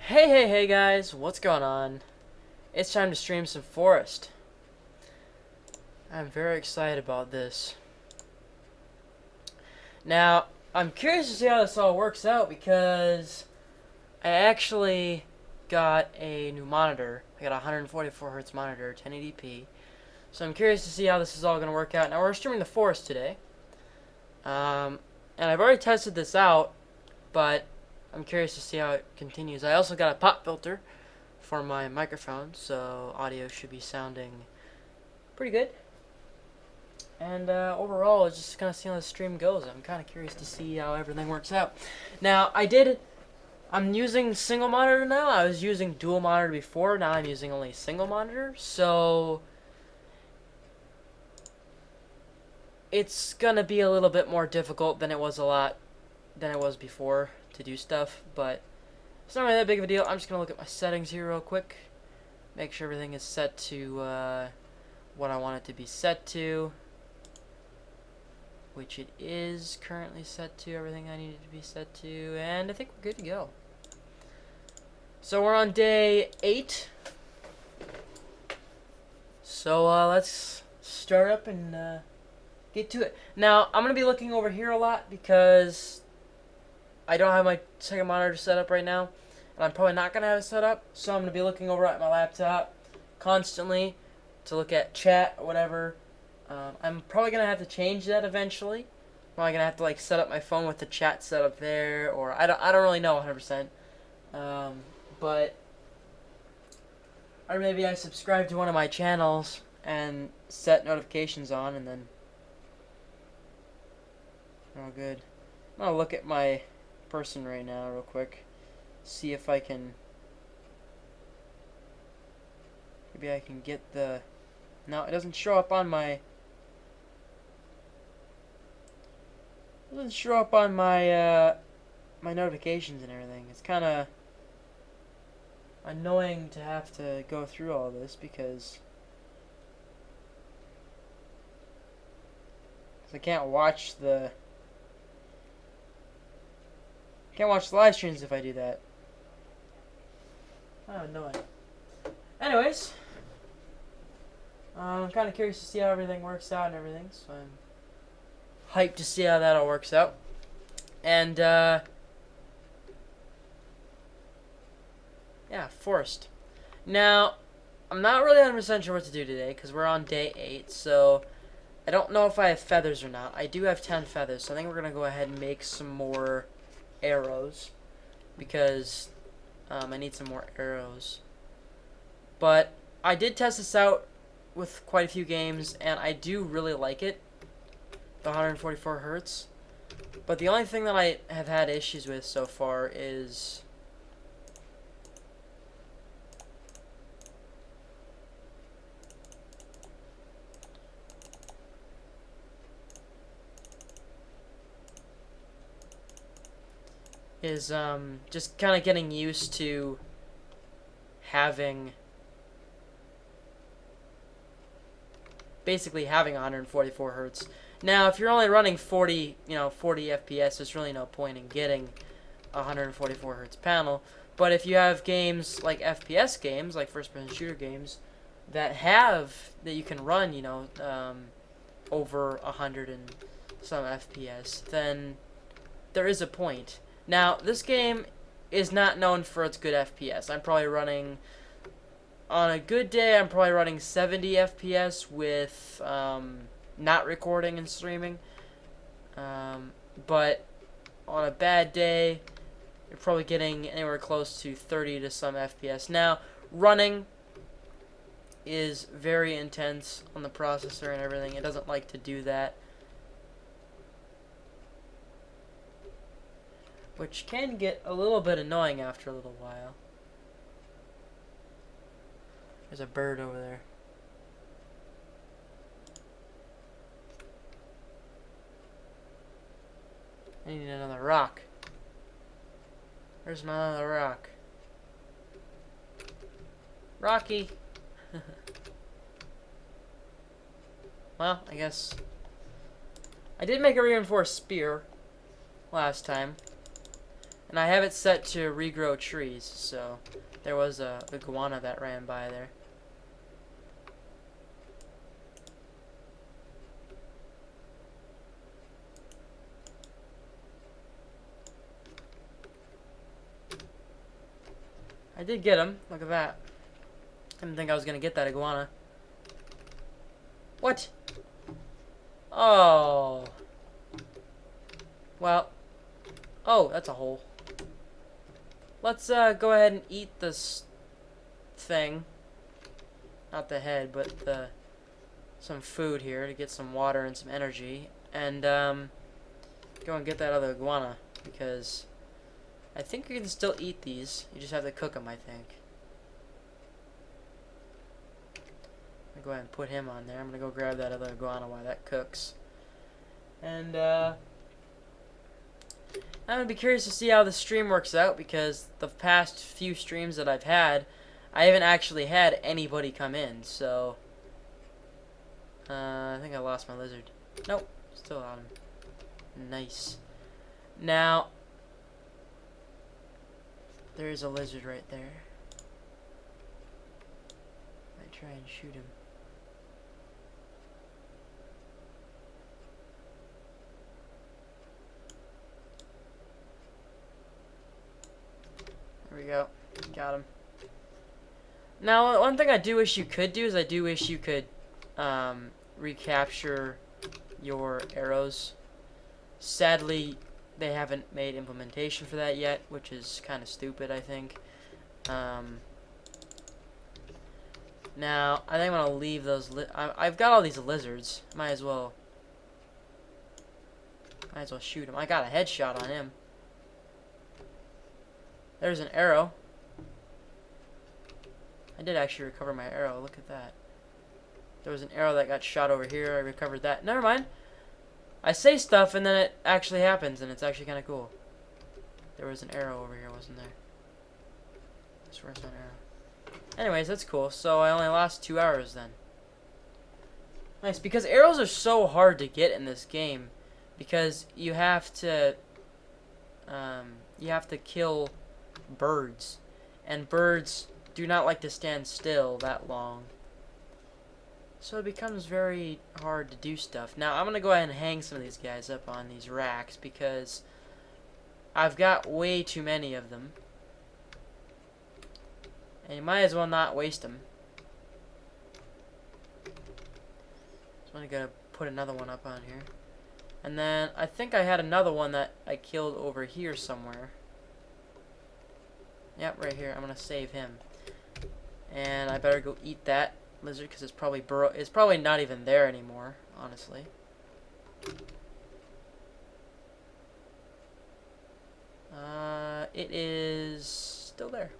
Hey guys, what's going on? It's time to stream some Forest. I'm very excited about this. Now, I'm curious to see how this all works out because I actually got a new monitor. I got a 144 hertz monitor, 1080p. So I'm curious to see how this is all going to work out. Now, we're streaming the Forest today. And I've already tested this out, but I'm curious to see how it continues. I also got a pop filter for my microphone, so audio should be sounding pretty good. And overall, it's just kind of seeing how the stream goes. I'm kind of curious to see how everything works out. Now, I'm using single monitor now. I was using dual monitor before. Now I'm using only single monitor. So it's gonna be a little bit more difficult than it was before to do stuff, but it's not really that big of a deal. I'm just gonna look at my settings here real quick, make sure everything is set to what I want it to be set to, which it is currently set to everything I need it to be set to, and I think we're good to go. So we're on day 8. So let's start up and get to it. Now, I'm going to be looking over here a lot because I don't have my second monitor set up right now. And I'm probably not going to have it set up. So I'm going to be looking over at my laptop constantly to look at chat or whatever. I'm probably going to have to change that eventually. I'm probably going to have to like set up my phone with the chat set up there. Or I don't really know 100%. But or maybe I subscribe to one of my channels and set notifications on, and then oh good. I'm gonna look at my person right now real quick, see if I can maybe I can get the no, it doesn't show up on my my notifications and everything. It's kind of annoying to have to go through all this because I can't watch the live streams if I do that. Oh, annoying. Anyways, I'm kind of curious to see how everything works out and everything, so I'm hyped to see how that all works out. And yeah, Forest. Now, I'm not really 100% sure what to do today because we're on day 8, so I don't know if I have feathers or not. I do have 10 feathers, so I think we're going to go ahead and make some more arrows because I need some more arrows. But I did test this out with quite a few games, and I do really like it, the 144 hertz. But the only thing that I have had issues with so far is just kind of getting used to basically having 144 hertz. Now, if you're only running 40 FPS, there's really no point in getting a 144 hertz panel. But if you have games like FPS games, like first-person shooter games, that you can run, over 100 and some FPS, then there is a point. Now, this game is not known for its good FPS. I'm probably running, on a good day, I'm probably running 70 FPS with not recording and streaming. But on a bad day, you're probably getting anywhere close to 30 to some FPS. Now, running is very intense on the processor and everything. It doesn't like to do that, which can get a little bit annoying after a little while. There's a bird over there. I need another rock. Where's my other rock? Rocky! Well, I guess I did make a reinforced spear last time. And I have it set to regrow trees, so there was a iguana that ran by there. I did get him. Look at that. I didn't think I was going to get that iguana. What? Oh. Well. Oh, that's a hole. Let's go ahead and eat this thing. Not the head, but some food here to get some water and some energy. And go and get that other iguana. Because I think you can still eat these. You just have to cook them, I think. I'm gonna go ahead and put him on there. I'm gonna go grab that other iguana while that cooks. And I'm gonna be curious to see how the stream works out, because the past few streams that I've had, I haven't actually had anybody come in. So I think I lost my lizard. Nope, still on him. Nice. Now there's a lizard right there. I try and shoot him. There we go. Got him. Now, one thing I do wish you could do is I do wish you could recapture your arrows. Sadly, they haven't made implementation for that yet, which is kind of stupid, I think. Now, I think I'm going to leave those... I've got all these lizards. Might as well shoot him. I got a headshot on him. There's an arrow. I did actually recover my arrow. Look at that. There was an arrow that got shot over here. I recovered that. Never mind. I say stuff and then it actually happens, and it's actually kind of cool. There was an arrow over here, wasn't there? I swear it's not an arrow. Anyways, that's cool. So I only lost 2 arrows then. Nice, because arrows are so hard to get in this game, because you have to kill birds, and birds do not like to stand still that long. So it becomes very hard to do stuff. Now I'm gonna go ahead and hang some of these guys up on these racks because I've got way too many of them. And you might as well not waste them. So I'm gonna put another one up on here. And then I think I had another one that I killed over here somewhere. Yep, right here. I'm gonna save him. And I better go eat that lizard because it's probably not even there anymore, honestly. It is still there.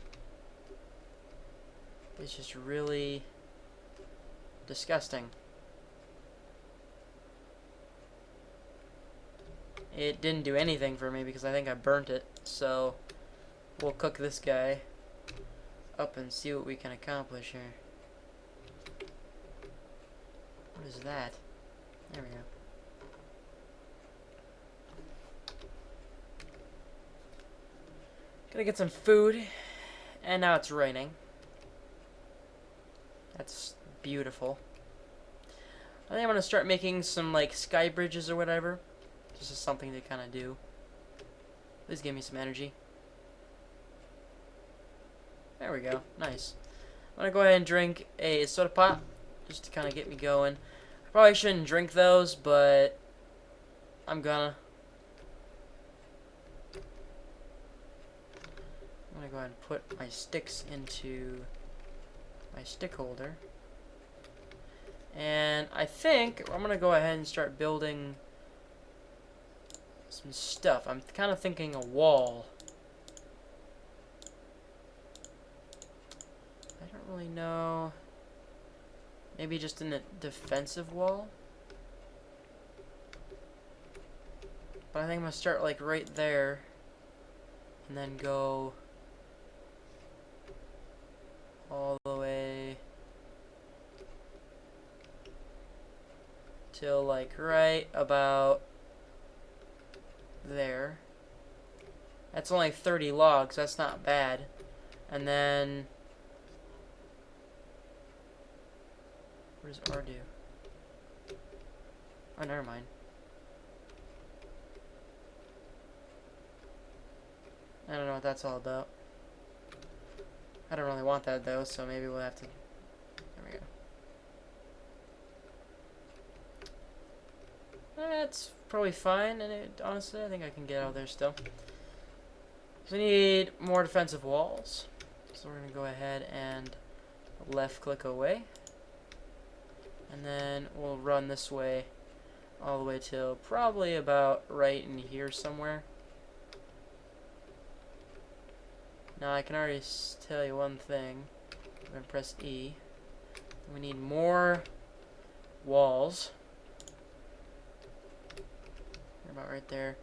It's just really disgusting. It didn't do anything for me because I think I burnt it. So we'll cook this guy up and see what we can accomplish here. What is that? There we go. Gonna get some food, and now it's raining. That's beautiful. I think I'm gonna start making some like sky bridges or whatever. Just as something to kind of do. Please give me some energy. There we go. Nice. I'm gonna go ahead and drink a soda pop just to kind of get me going. I probably shouldn't drink those, but I'm gonna. I'm gonna go ahead and put my sticks into my stick holder. And I think I'm gonna go ahead and start building some stuff. I'm kind of thinking a wall. I don't really know. Maybe just in a defensive wall. But I think I'm gonna start like right there and then go all the way till like right about there. That's only 30 logs. That's not bad. And then... What does R do? Oh, never mind. I don't know what that's all about. I don't really want that though, so maybe we'll have to... There we go. That's probably fine, and honestly, I think I can get out there still. So we need more defensive walls. So we're going to go ahead and left click away. And then we'll run this way all the way till probably about right in here somewhere. Now I can already tell you one thing. I'm going to press E. We need more walls. They're about right there.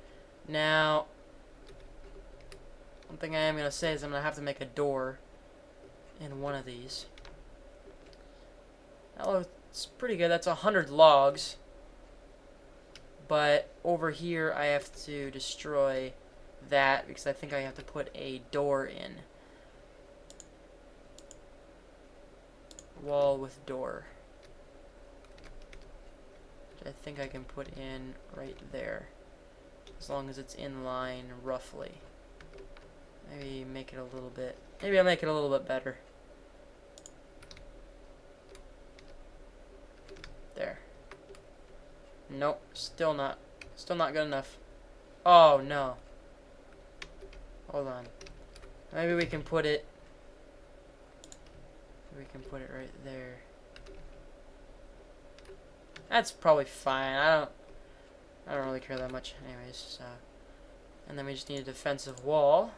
Now, one thing I am going to say is I'm going to have to make a door in one of these. That looks pretty good. That's 100 logs. But over here I have to destroy that because I think I have to put a door in. Wall with door. Which I think I can put in right there. As long as it's in line roughly. Maybe make it a little bit. Maybe I'll make it a little bit better. There. Nope, still not good enough. Oh no. Hold on. Maybe we can put it right there. That's probably fine. I don't really care that much anyways, so. And then we just need a defensive wall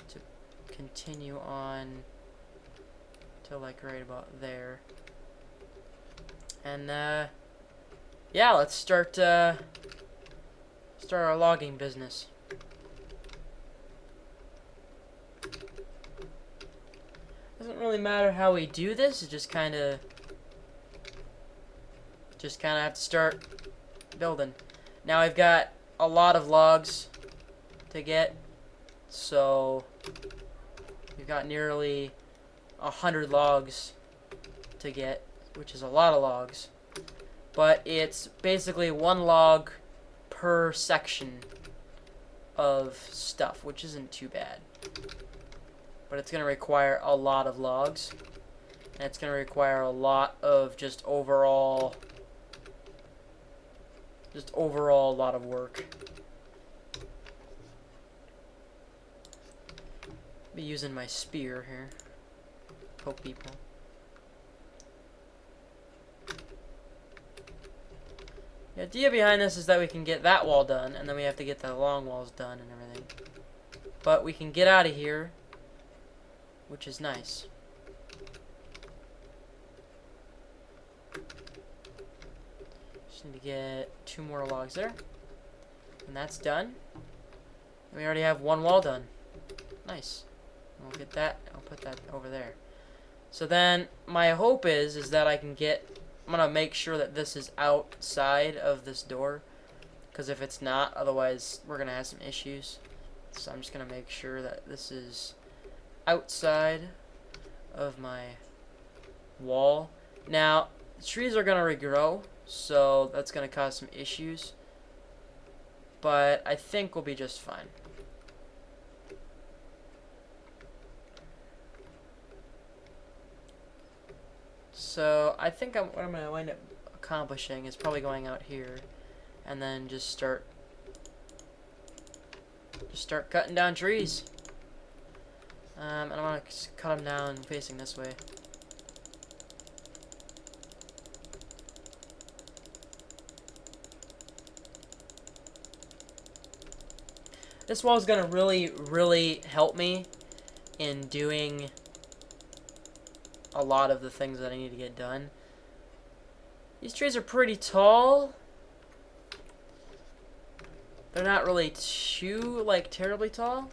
to continue on to like right about there. And yeah, let's start our logging business. Doesn't really matter how we do this. It just kind of have to start building. Now I've got a lot of logs to get, so we've got nearly 100 logs to get, which is a lot of logs. But it's basically one log per section of stuff, which isn't too bad. But it's going to require a lot of logs. And it's going to require a lot of just overall a lot of work. Be using my spear here. Poke people. The idea behind this is that we can get that wall done, and then we have to get the long walls done and everything. But we can get out of here, which is nice. Just need to get 2 more logs there. And that's done. And we already have 1 wall done. Nice. And we'll get that, I'll put that over there. So then, my hope is that I can get... I'm going to make sure that this is outside of this door. Because if it's not, otherwise we're going to have some issues. So I'm just going to make sure that this is outside of my wall. Now, the trees are going to regrow, so that's going to cause some issues. But I think we'll be just fine. So I think what I'm going to wind up accomplishing is probably going out here and then just start cutting down trees. And I'm going to cut them down facing this way. This wall is going to really help me in doing a lot of the things that I need to get done. These trees are pretty tall. They're not really too, terribly tall,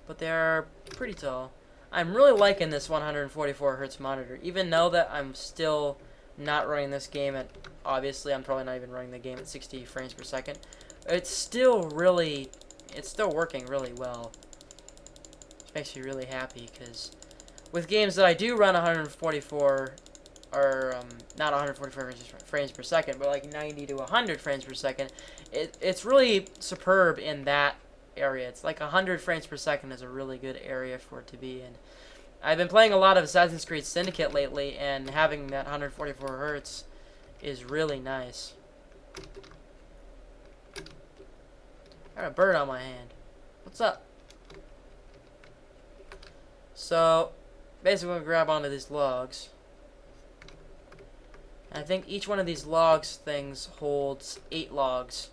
but they are pretty tall. I'm really liking this 144 hertz monitor, even though that I'm still not running this game at, obviously I'm probably not even running the game at 60 frames per second. It's still really it's still working really well. Which makes me really happy, because with games that I do run 144, or not 144 frames per second, but like 90 to 100 frames per second, it's really superb in that area. It's like 100 frames per second is a really good area for it to be in. I've been playing a lot of Assassin's Creed Syndicate lately, and having that 144 hertz is really nice. I got a bird on my hand. What's up? So, basically, we're going to grab onto these logs. And I think each one of these logs things holds 8 logs.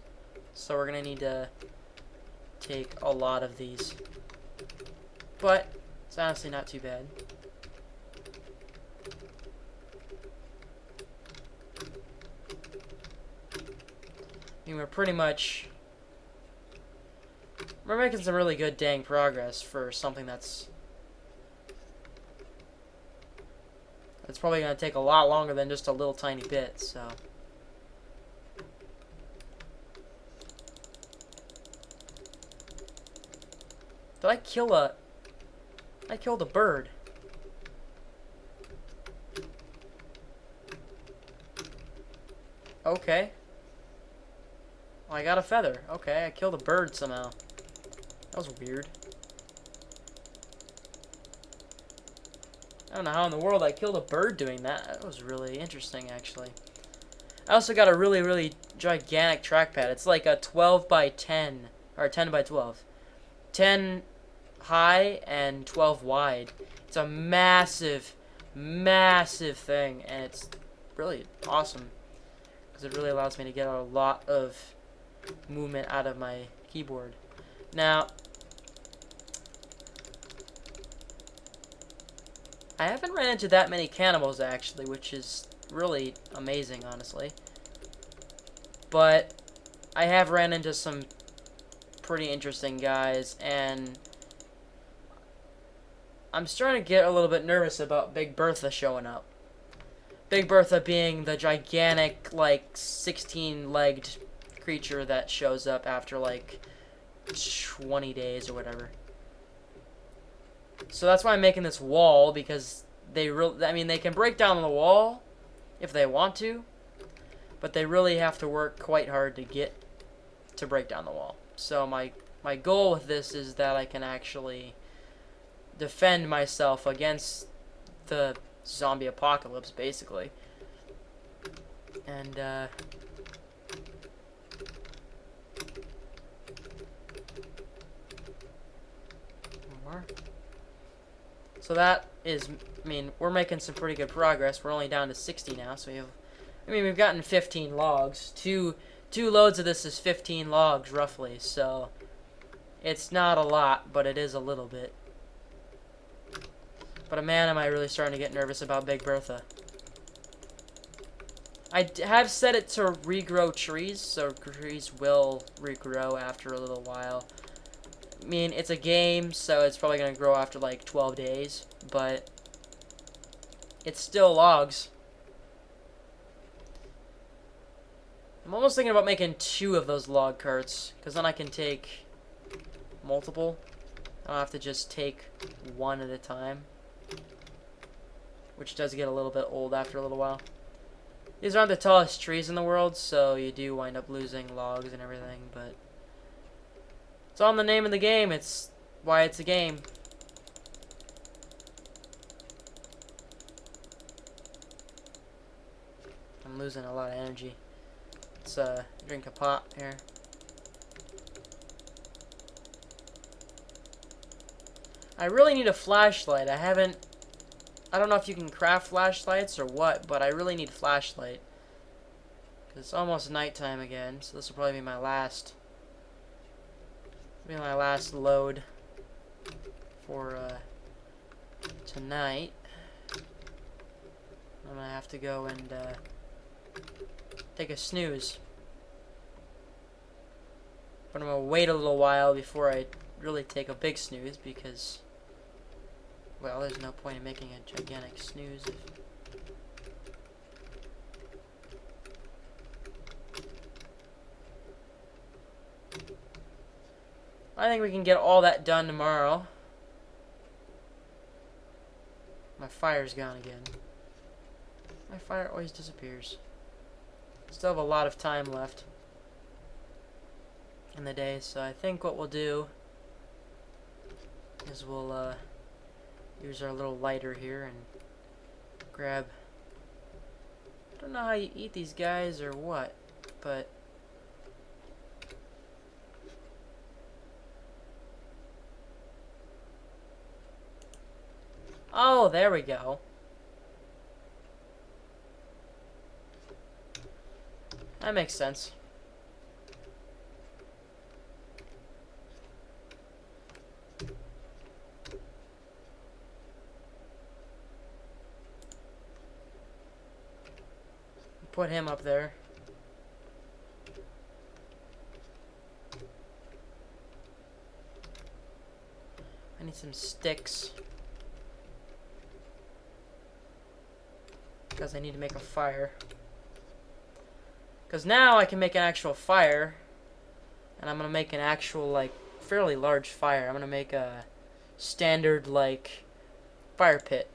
So we're going to need to take a lot of these. But it's honestly not too bad. I mean, we're making some really good dang progress for something that's probably going to take a lot longer than just a little tiny bit, so. Did I kill I killed a bird. Okay. Well, I got a feather. Okay, I killed a bird somehow. That was weird. I don't know how in the world I killed a bird doing that. That was really interesting, actually. I also got a really, really gigantic trackpad. It's like a 12 by 10, or 10 by 12. 10 high and 12 wide. It's a massive, massive thing, and it's really awesome because it really allows me to get a lot of movement out of my keyboard. Now, I haven't ran into that many cannibals, actually, which is really amazing, honestly. But I have ran into some pretty interesting guys, and I'm starting to get a little bit nervous about Big Bertha showing up. Big Bertha being the gigantic, like, 16-legged creature that shows up after, like, 20 days or whatever. So that's why I'm making this wall, because they can break down the wall if they want to, but they really have to work quite hard to break down the wall. So my goal with this is that I can actually defend myself against the zombie apocalypse, basically. And more. So that is, I mean, we're making some pretty good progress. We're only down to 60 now, so we've gotten 15 logs. Two loads of this is 15 logs, roughly, so it's not a lot, but it is a little bit. But man, am I really starting to get nervous about Big Bertha. I have set it to regrow trees, so trees will regrow after a little while. I mean, it's a game, so it's probably going to grow after like 12 days, but it's still logs. I'm almost thinking about making 2 of those log carts, because then I can take multiple. I don't have to just take 1 at a time, which does get a little bit old after a little while. These aren't the tallest trees in the world, so you do wind up losing logs and everything, but it's on the name of the game. It's why it's a game. I'm losing a lot of energy. Let's drink a pot here. I really need a flashlight. I don't know if you can craft flashlights or what, but I really need a flashlight. It's almost nighttime again, so this will probably be my last load for tonight. I'm gonna have to go and take a snooze. But I'm gonna wait a little while before I really take a big snooze, because, well, there's no point in making a gigantic snooze if I think we can get all that done tomorrow. My fire's gone again. My fire always disappears. Still have a lot of time left in the day, so I think what we'll do is we'll use our little lighter here and grab... I don't know how you eat these guys or what, but... Oh, there we go. That makes sense. Put him up there. I need some sticks. Because I need to make a fire. Because now I can make an actual fire. And I'm going to make an actual, like, fairly large fire. I'm going to make a standard, like, fire pit.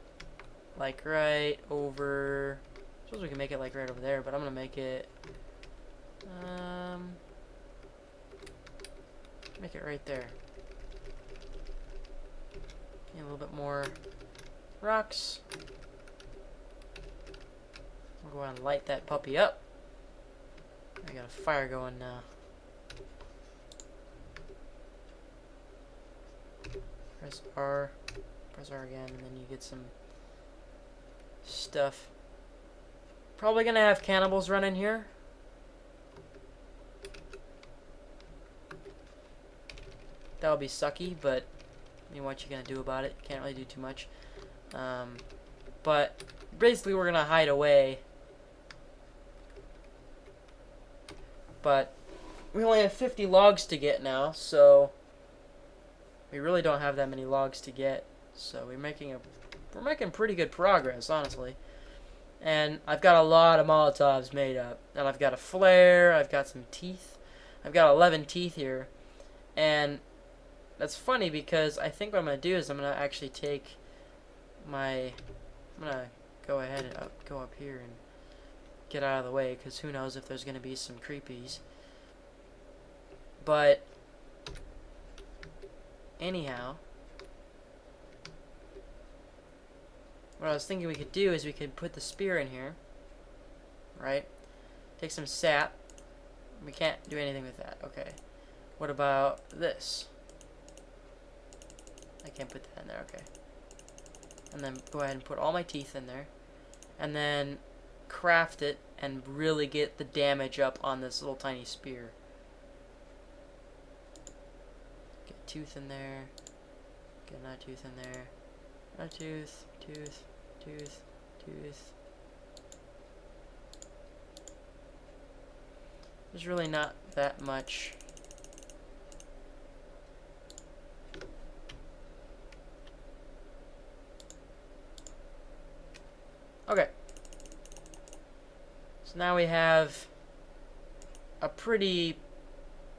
Like, right over... I suppose we can make it, like, right over there, but I'm going to make it... make it right there. Need a little bit more rocks. We'll go ahead and light that puppy up. I got a fire going now. Press R again, and then you get some stuff. Probably gonna have cannibals run in here. That'll be sucky, but I mean, what you gonna do about it? Can't really do too much. But basically, we're gonna hide away. But we only have 50 logs to get now, so we really don't have that many logs to get. So we're making pretty good progress, honestly. And I've got a lot of Molotovs made up, and I've got a flare. I've got some teeth. I've got 11 teeth here, and that's funny because I think what I'm gonna do is I'm gonna actually take my. I'm gonna go ahead and go up here and get out of the way, because who knows if there's going to be some creepies. But anyhow, what I was thinking we could do is we could put the spear in here, right? Take some sap. We can't do anything with that. Okay. What about this? I can't put that in there. Okay. And then go ahead and put all my teeth in there. And then craft it and really get the damage up on this little tiny spear. Get a tooth in there. Get another tooth in there. Another tooth, tooth, tooth, tooth. There's really not that much. Okay. So now we have a pretty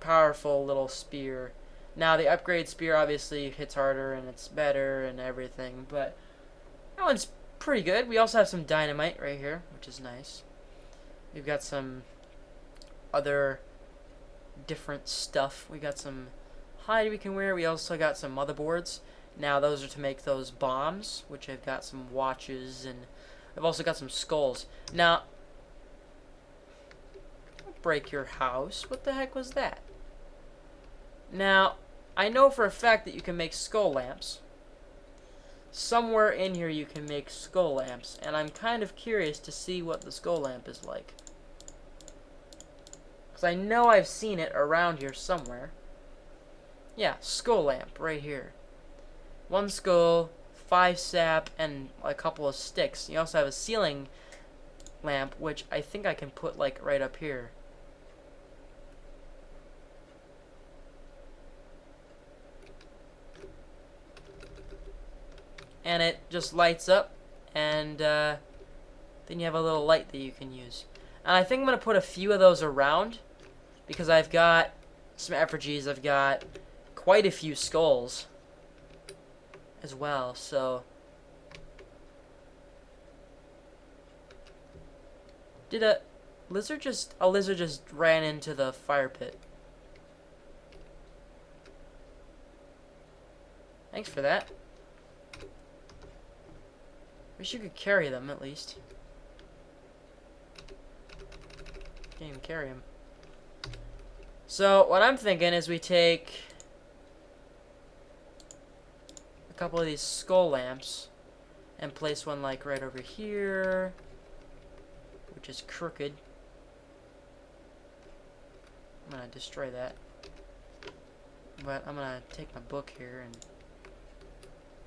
powerful little spear. Now the upgrade spear obviously hits harder and it's better and everything, but that one's pretty good. We also have some dynamite right here, which is nice. We've got some other different stuff. We got some hide we can wear. We also got some motherboards. Now those are to make those bombs, which I've got some watches, and I've also got some skulls. Now, don't break your house. What the heck was that? Now, I know for a fact that you can make skull lamps. Somewhere in here you can make skull lamps, and I'm kind of curious to see what the skull lamp is like. Because I know I've seen it around here somewhere. Yeah, skull lamp right here. 1 skull, 5 sap, and a couple of sticks. You also have a ceiling lamp, which I think I can put like right up here. And it just lights up, and then you have a little light that you can use. And I think I'm going to put a few of those around, because I've got some effigies, I've got quite a few skulls as well, so... Did a lizard just... A lizard just ran into the fire pit. Thanks for that. Wish you could carry them, at least. Can't even carry them. So, what I'm thinking is we take a couple of these skull lamps and place one, like, right over here, which is crooked. I'm gonna destroy that. But I'm gonna take my book here and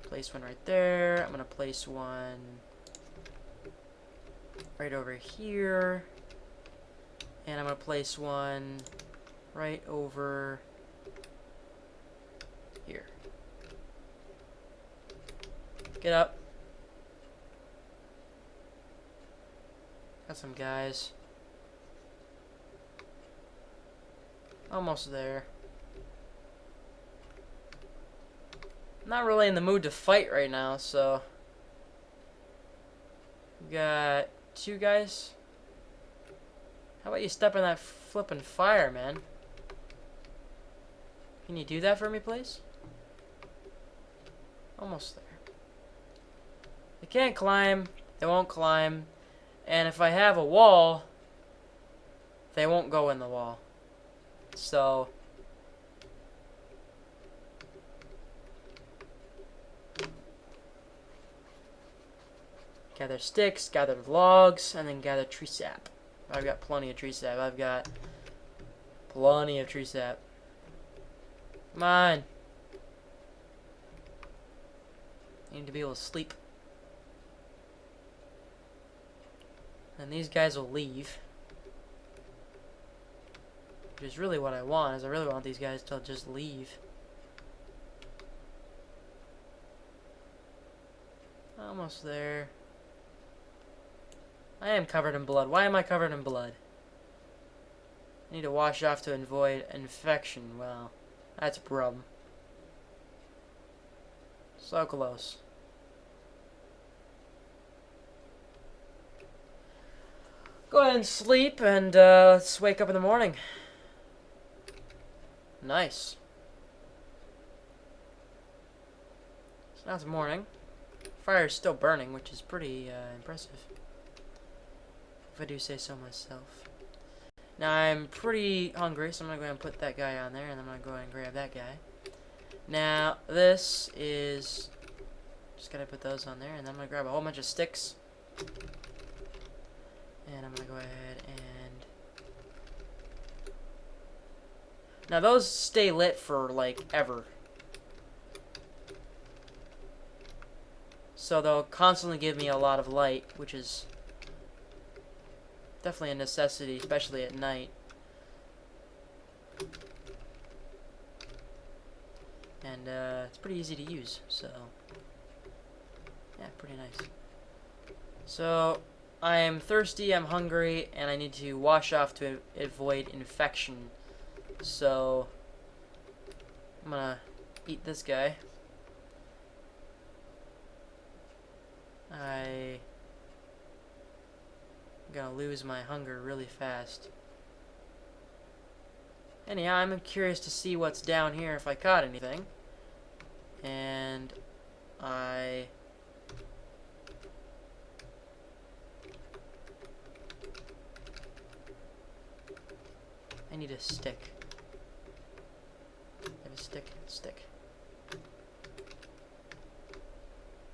place one right there. I'm gonna place one right over here. And I'm gonna place one right over here. Get up. Got some guys. Almost there. I'm not really in the mood to fight right now, so... We got 2 guys. How about you step in that flippin' fire, man? Can you do that for me, please? Almost there. They can't climb. They won't climb. And if I have a wall, they won't go in the wall. So... Gather sticks, gather logs, and then gather tree sap. I've got plenty of tree sap. I've got plenty of tree sap. Come on. I need to be able to sleep. And these guys will leave. Which is really what I want, is I really want these guys to just leave. Almost there. I am covered in blood. Why am I covered in blood? I need to wash off to avoid infection. Well, that's a problem. So close. Go ahead and sleep, and let's wake up in the morning. Nice. So now it's morning. Fire is still burning, which is pretty impressive, if I do say so myself. Now I'm pretty hungry, so I'm gonna go ahead and put that guy on there, and I'm gonna go ahead and grab that guy. Now this is just gotta put those on there, and then I'm gonna grab a whole bunch of sticks, and I'm gonna go ahead and now those stay lit for like ever, so they'll constantly give me a lot of light, which is definitely a necessity, especially at night. And it's pretty easy to use, so yeah, pretty nice. So I am thirsty, I'm hungry, and I need to wash off to avoid infection. So I'm gonna eat this guy. I'm gonna lose my hunger really fast. Anyhow, I'm curious to see what's down here if I caught anything. And I need a stick. I have a stick. Stick.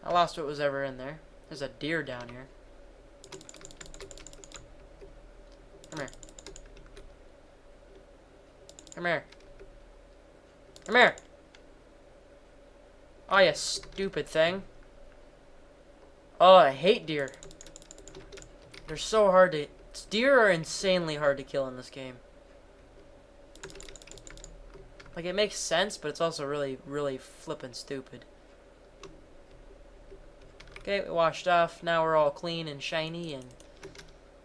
I lost what was ever in there. There's a deer down here. Come here. Come here. Come here. Oh, you stupid thing. Oh, I hate deer. They're so hard to... Deer are insanely hard to kill in this game. Like, it makes sense, but it's also really, really flippin' stupid. Okay, we washed off. Now we're all clean and shiny and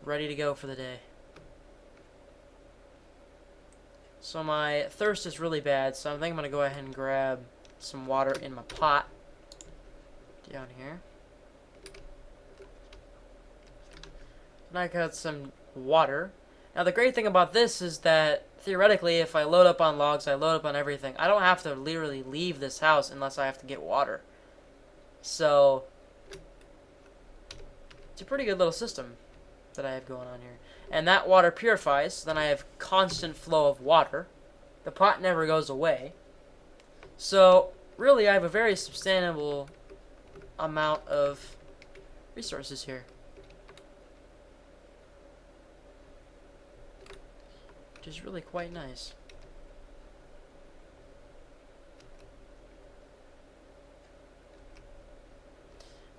ready to go for the day. So my thirst is really bad, so I think I'm going to go ahead and grab some water in my pot down here. And I got some water. Now the great thing about this is that theoretically if I load up on logs, I load up on everything. I don't have to literally leave this house unless I have to get water. So it's a pretty good little system that I have going on here. And that water purifies, so then I have constant flow of water. The pot never goes away. So really I have a very substantial amount of resources here. Which is really quite nice.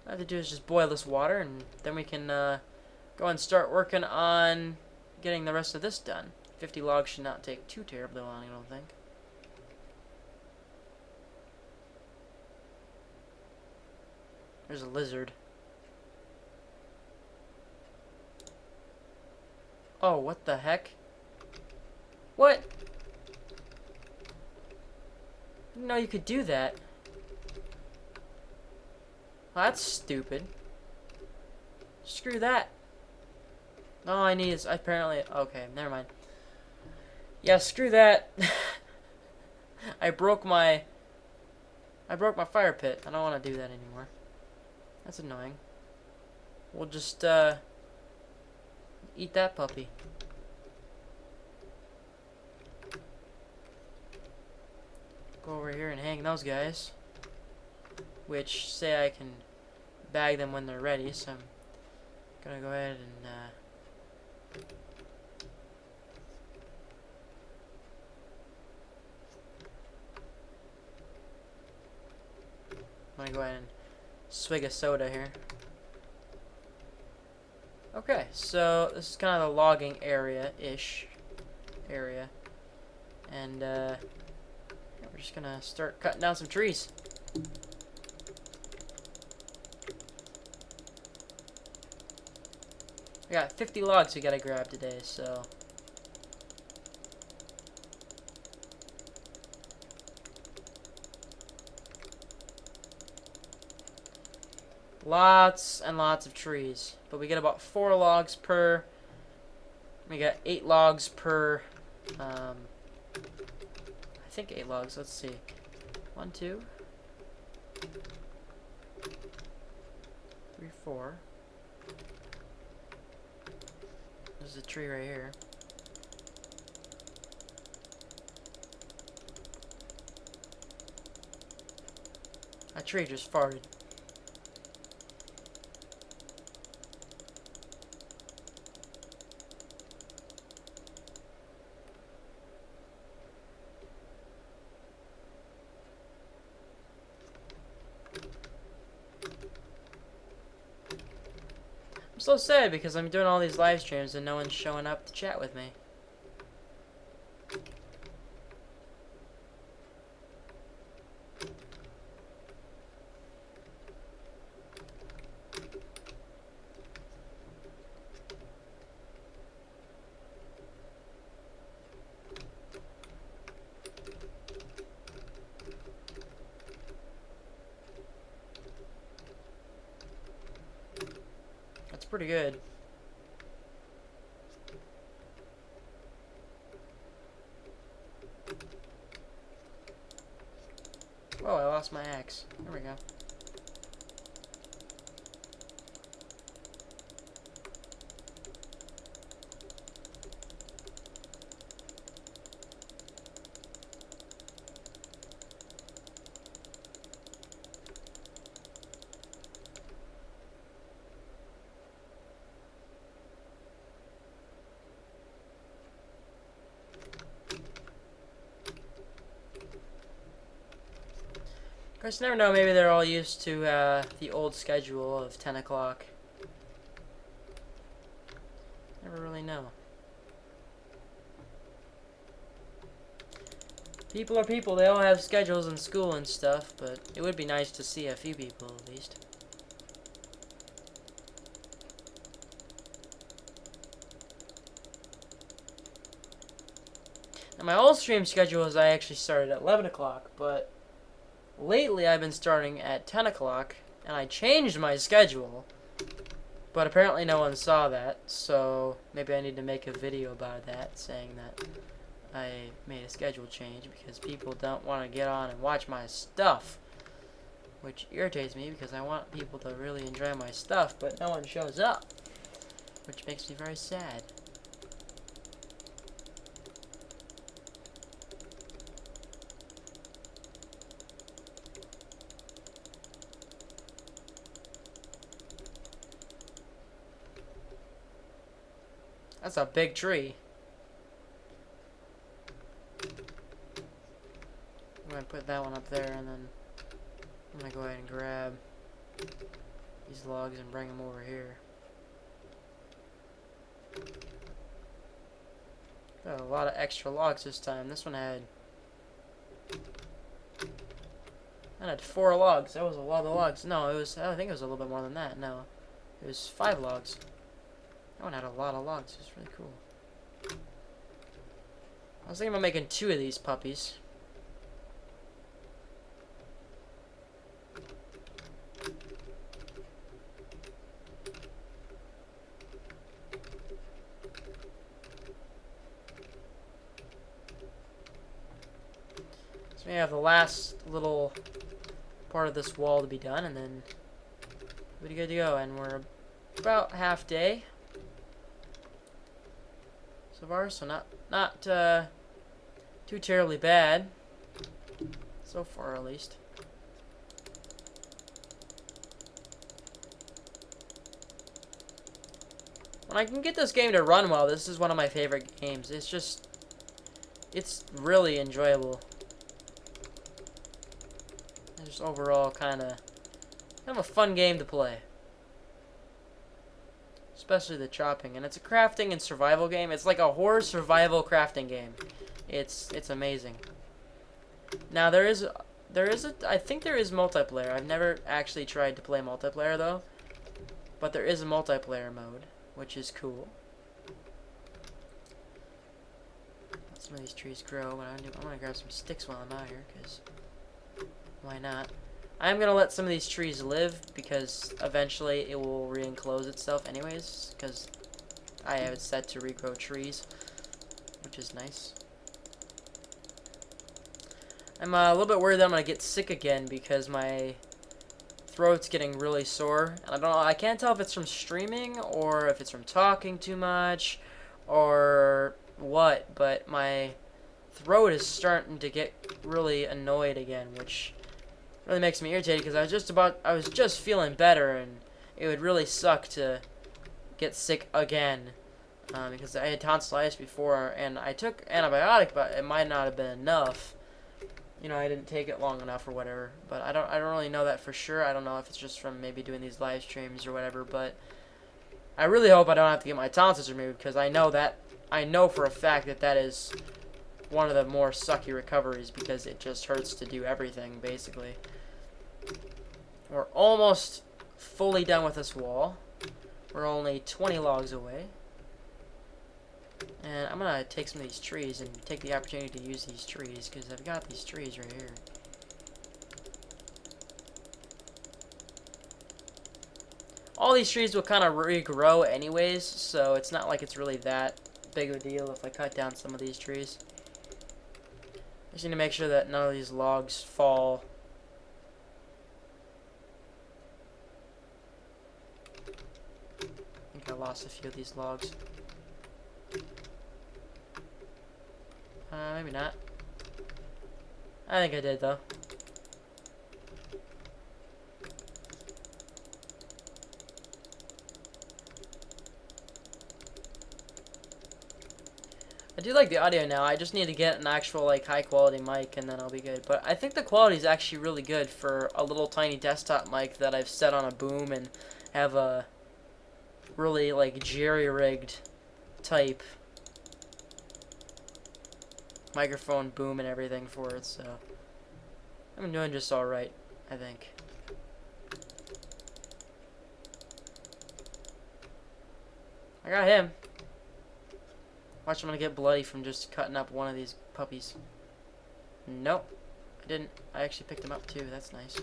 What I have to do is just boil this water, and then we can go and start working on getting the rest of this done. 50 logs should not take too terribly long, I don't think. There's a lizard. Oh, what the heck? What? Didn't know you could do that. Well, that's stupid. Screw that. All I need is apparently... Okay, never mind. Yeah, screw that. I broke my fire pit. I don't want to do that anymore. That's annoying. We'll just eat that puppy. Go over here and hang those guys, which say I can bag them when they're ready, so I'm gonna go ahead and I'm gonna go ahead and swig a soda here. Okay, so this is kind of the logging area-ish area, and yeah, we're just gonna start cutting down some trees. I got 50 logs we gotta grab today, so lots and lots of trees. But we get about 4 logs per. We got 8 logs per. I think 8 logs. Let's see. 1, 2, 3, 4. There's a tree right here. That tree just farted. I'm so sad because I'm doing all these live streams and no one's showing up to chat with me. That's pretty good. Oh, I lost my axe. There we go. Of course, you never know, maybe they're all used to the old schedule of 10 o'clock. Never really know. People are people, they all have schedules in school and stuff, but it would be nice to see a few people at least. Now My old stream schedule was I actually started at 11 o'clock, but lately I've been starting at 10 o'clock, and I changed my schedule. But apparently no one saw that, so maybe I need to make a video about that, saying that I made a schedule change because people don't want to get on and watch my stuff. Which irritates me because I want people to really enjoy my stuff, but no one shows up. Which makes me very sad. That's a big tree. I'm gonna put that one up there, and then I'm gonna go ahead and grab these logs and bring them over here. Got a lot of extra logs this time. This one had 4 logs. That was a lot of logs. No, it was. I think it was a little bit more than that. No, it was 5 logs. That one had a lot of logs. It was really cool. I was thinking about making 2 of these puppies. So we have the last little part of this wall to be done, and then we'll be good to go. And we're about half day so far, so not too terribly bad so far, at least. When I can get this game to run well, this is one of my favorite games. It's really enjoyable. And just overall kind of a fun game to play. Especially the chopping. And it's a crafting and survival game. It's like a horror survival crafting game. It's amazing. Now I think there is multiplayer. I've never actually tried to play multiplayer though. But there is a multiplayer mode, which is cool. Let some of these trees grow, but I'm gonna grab some sticks while I'm out here, because why not? I'm gonna let some of these trees live because eventually it will re-enclose itself anyways, because I have it set to regrow trees, which is nice. I'm a little bit worried that I'm gonna get sick again because my throat's getting really sore, and I don't know, I can't tell if it's from streaming or if it's from talking too much or what, but my throat is starting to get really annoyed again, which really makes me irritated because I was just feeling better, and it would really suck to get sick again, because I had tonsillitis before and I took antibiotic, but it might not have been enough. You know, I didn't take it long enough or whatever, but I don't really know that for sure. I don't know if it's just from maybe doing these live streams or whatever, but I really hope I don't have to get my tonsils removed, because I know for a fact that is one of the more sucky recoveries, because it just hurts to do everything basically. We're almost fully done with this wall. We're only 20 logs away. And I'm gonna take some of these trees and take the opportunity to use these trees, because I've got these trees right here. All these trees will kind of regrow anyways, so it's not like it's really that big of a deal if I cut down some of these trees. I just need to make sure that none of these logs fall. I think I lost a few of these logs. Maybe not. I think I did, though. I do like the audio now. I just need to get an actual, like, high-quality mic, and then I'll be good. But I think the quality is actually really good for a little tiny desktop mic that I've set on a boom and have a really, like, jerry-rigged type microphone boom and everything for it, so I'm doing just alright, I think. I got him. Watch, I'm gonna get bloody from just cutting up one of these puppies. Nope. I didn't. I actually picked him up too. That's nice.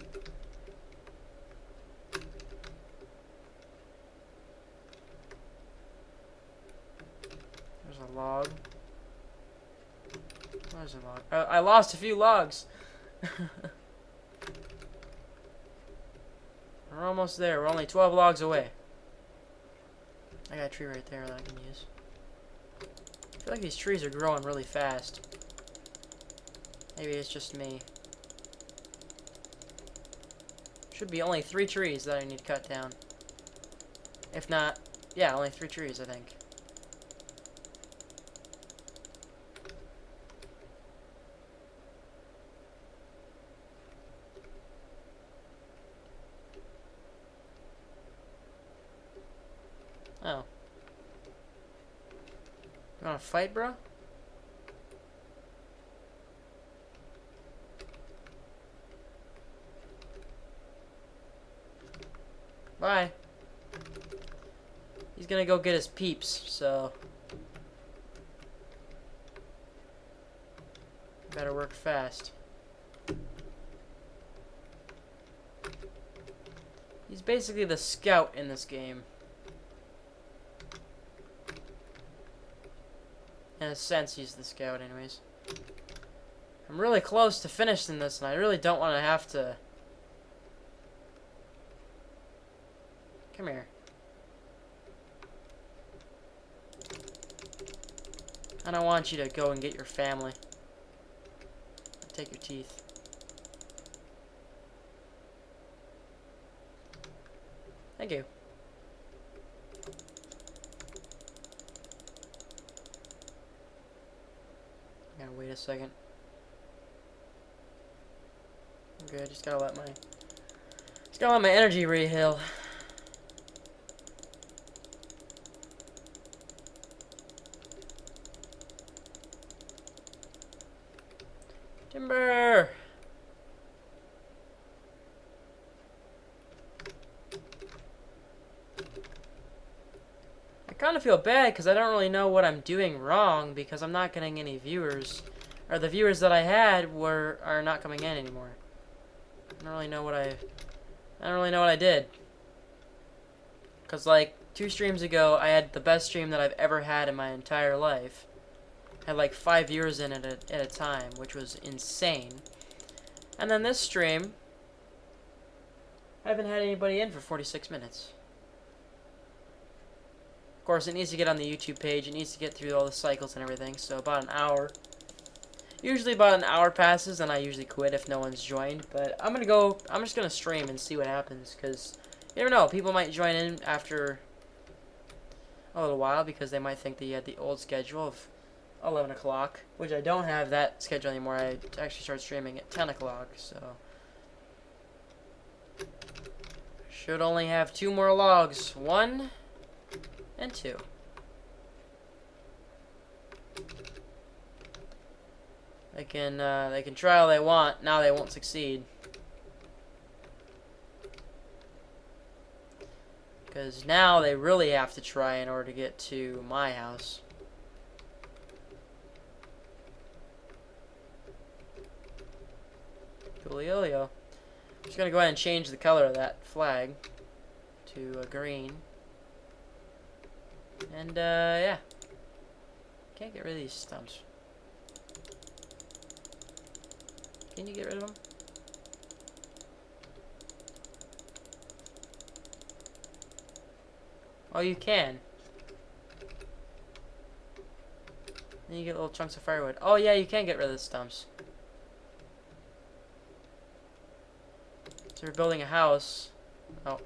There's a log. There's a log. I lost a few logs. We're almost there. We're only 12 logs away. I got a tree right there that I can use. I feel like these trees are growing really fast. Maybe it's just me. Should be only 3 trees that I need to cut down. If not, yeah, only 3 trees, I think. Oh. You wanna fight, bro? Bye. He's gonna go get his peeps, so better work fast. He's basically the scout in this game. In a sense, he's the scout anyways. I'm really close to finishing this, and I really don't want to have to... Come here. I don't want you to go and get your family. Take your teeth. Thank you. I gotta wait a second. I'm good. Just gotta let my energy reheal. Timber. I kind of feel bad because I don't really know what I'm doing wrong because I'm not getting any viewers, or the viewers that I had are not coming in anymore. I don't really know what I did. Cause like 2 streams ago, I had the best stream that I've ever had in my entire life. Had like 5 viewers in it at a time, which was insane. And then this stream, I haven't had anybody in for 46 minutes. Of course, it needs to get on the YouTube page. It needs to get through all the cycles and everything. So about an hour. Usually about an hour passes, and I usually quit if no one's joined. But I'm just gonna stream and see what happens, because you never know. People might join in after a little while because they might think that you had the old schedule of 11 o'clock, which I don't have that schedule anymore. I actually start streaming at 10 o'clock, so should only have 2 more logs, 1 and 2. They can try all they want. Now they won't succeed, because now they really have to try in order to get to my house. Coolio. I'm just gonna go ahead and change the color of that flag to a green. And yeah. Can't get rid of these stumps. Can you get rid of them? Oh, you can. Then you get little chunks of firewood. Oh yeah, you can get rid of the stumps. So you're building a house. Oh.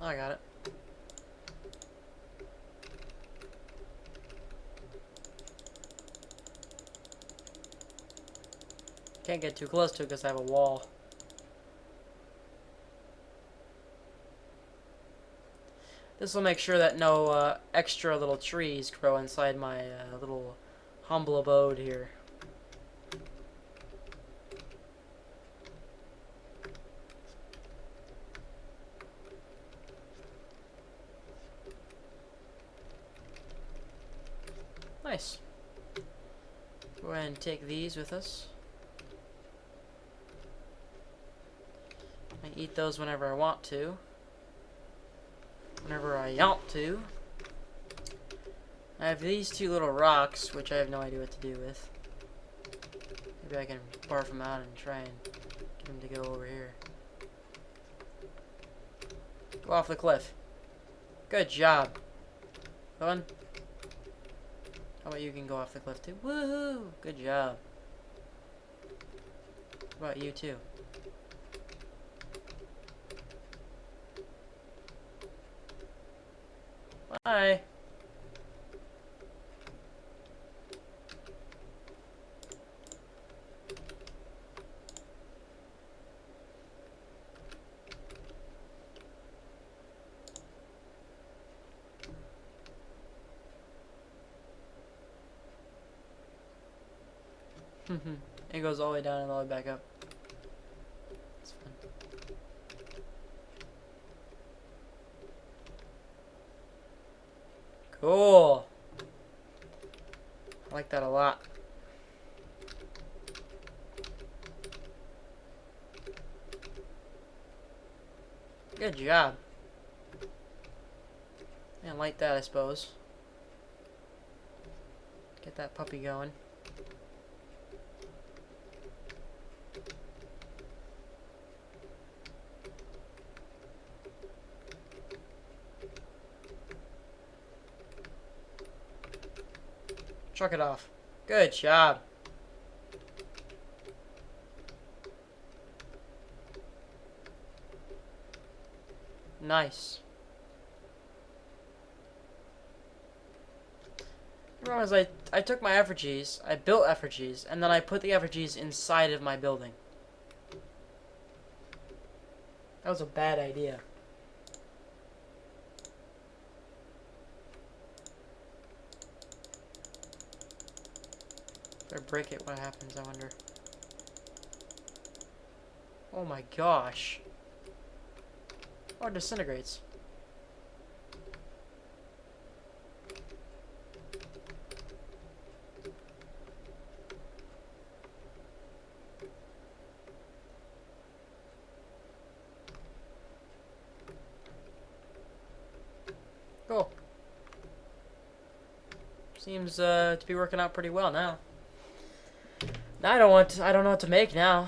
Oh, I got it. Can't get too close to it because I have a wall. This will make sure that no extra little trees grow inside my little humble abode here. Nice. Go ahead and take these with us. I eat those whenever I want to. Whenever I want to. I have these two little rocks, which I have no idea what to do with. Maybe I can barf them out and try and get them to go over here. Go off the cliff. Good job. Go on. How about you can go off the cliff too? Woohoo! Good job. How about you too? Bye. It goes all the way down and all the way back up. It's fun. Cool. I like that a lot. Good job. And like that, I suppose. Get that puppy going. Truck it off. Good job. Nice. Remember, I took my effigies, I built effigies, and then I put the effigies inside of my building. That was a bad idea. If I break it, what happens, I wonder. Oh my gosh. Oh, it disintegrates. Cool. Seems to be working out pretty well now. Now I don't know what to make now.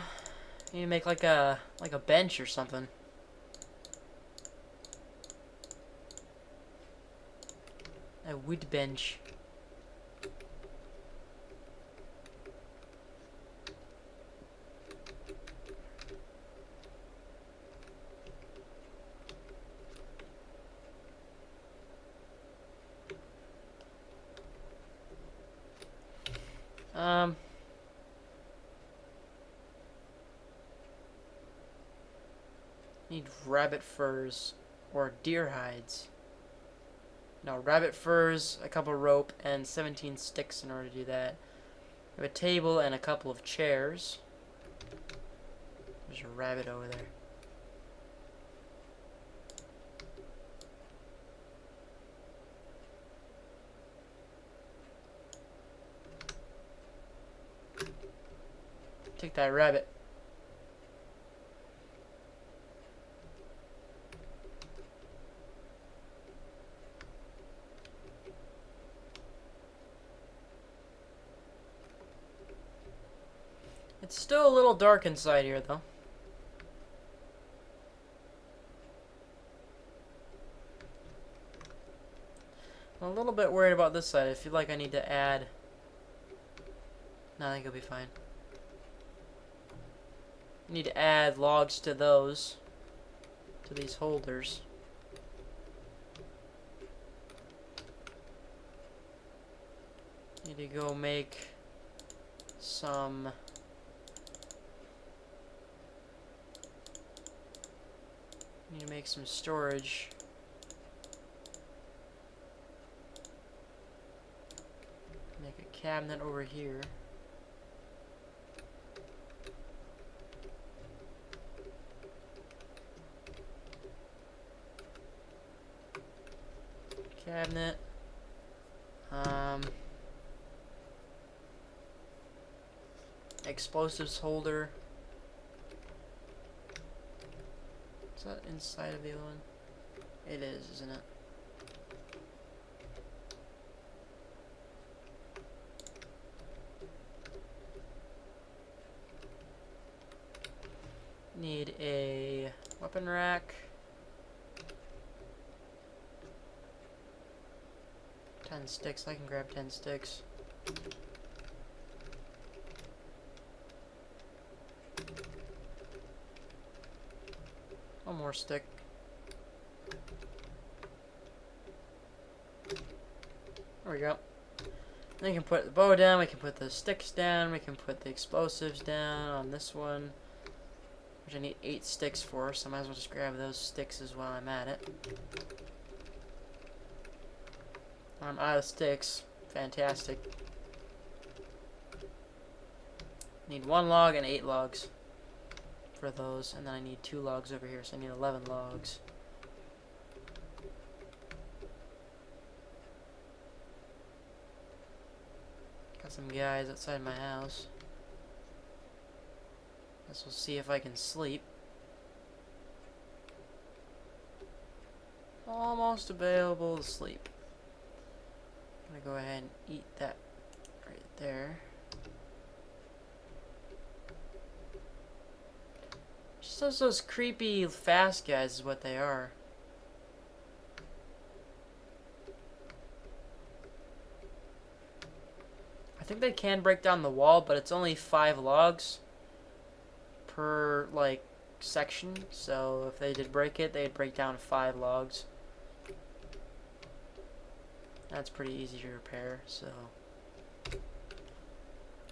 I need to make like a bench or something. A wood bench. Need rabbit furs or deer hides. No, rabbit furs, a couple rope, and 17 sticks in order to do that. We have a table and a couple of chairs. There's a rabbit over there. Take that rabbit. It's still a little dark inside here, though. I'm a little bit worried about this side. I feel like I need to add... No, I think it'll be fine. I need to add logs to those. To these holders. Need to go make some Need to make some storage. Make a cabinet over here. Cabinet. Explosives holder. Is that inside of the other one? It is, isn't it? Need a weapon rack. 10 sticks. I can grab 10 sticks. One more stick. There we go. Then we can put the bow down, we can put the sticks down, we can put the explosives down on this one. Which I need 8 sticks for, so I might as well just grab those sticks as while I'm at it. I'm out of sticks. Fantastic. Need 1 log and 8 logs for those, and then I need 2 logs over here, so I need 11 logs. Got some guys outside my house. Guess we'll see if I can sleep. Almost available to sleep. I'm gonna go ahead and eat that right there. Just those creepy fast guys is what they are. I think they can break down the wall, but it's only 5 logs per, like, section. So if they did break it, they'd break down 5 logs. That's pretty easy to repair, so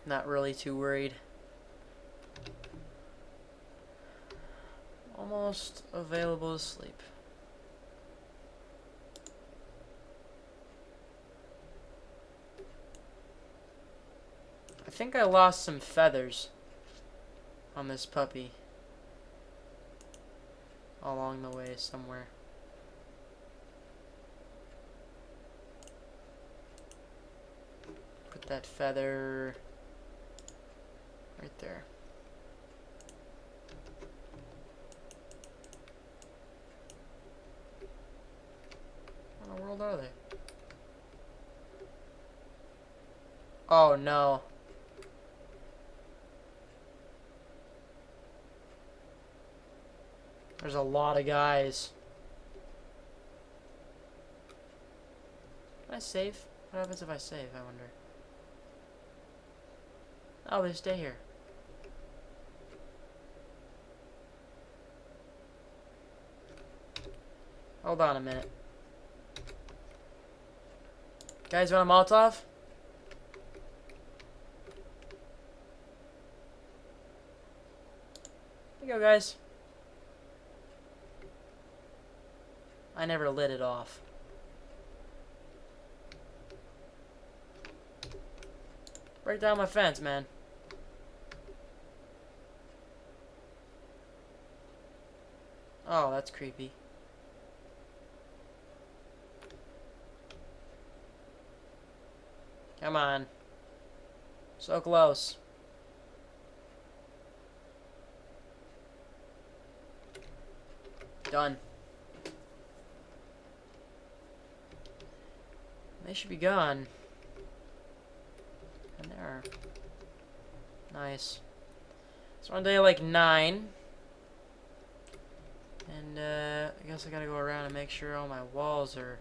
not really too worried. Almost available to sleep. I think I lost some feathers on this puppy along the way somewhere. Put that feather right there. What in the world are they? Oh no. There's a lot of guys. Can I save? What happens if I save, I wonder? Oh, they stay here. Hold on a minute. Guys, want a Molotov? Here you go, guys. I never lit it off. Break down my fence, man. Oh, that's creepy. Come on. So close. Done. They should be gone. And there. Nice. So on day like 9. And I guess I gotta go around and make sure all my walls are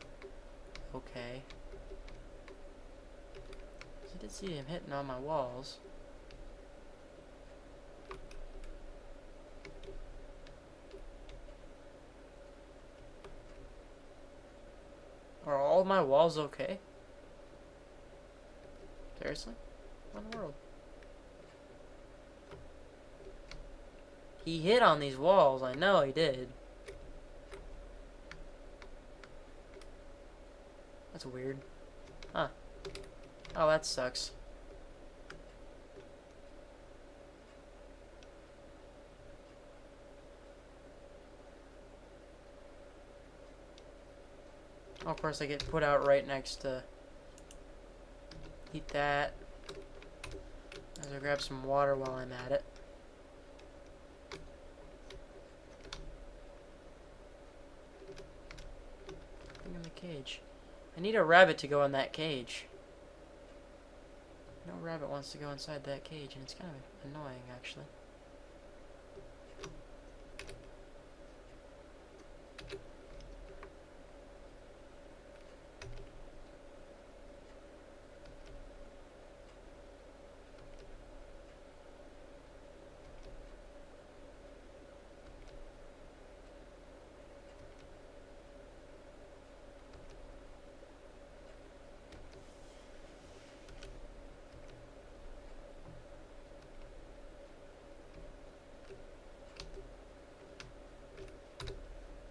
okay. I did see him hitting on my walls. Are all of my walls okay? Seriously? What in the world? He hit on these walls, I know he did. That's weird. Huh. Oh, that sucks. Oh, of course, I get put out right next to... Eat that. I'm gonna grab some water while I'm at it. Thing in the cage. I need a rabbit to go in that cage. No rabbit wants to go inside that cage, and it's kind of annoying, actually.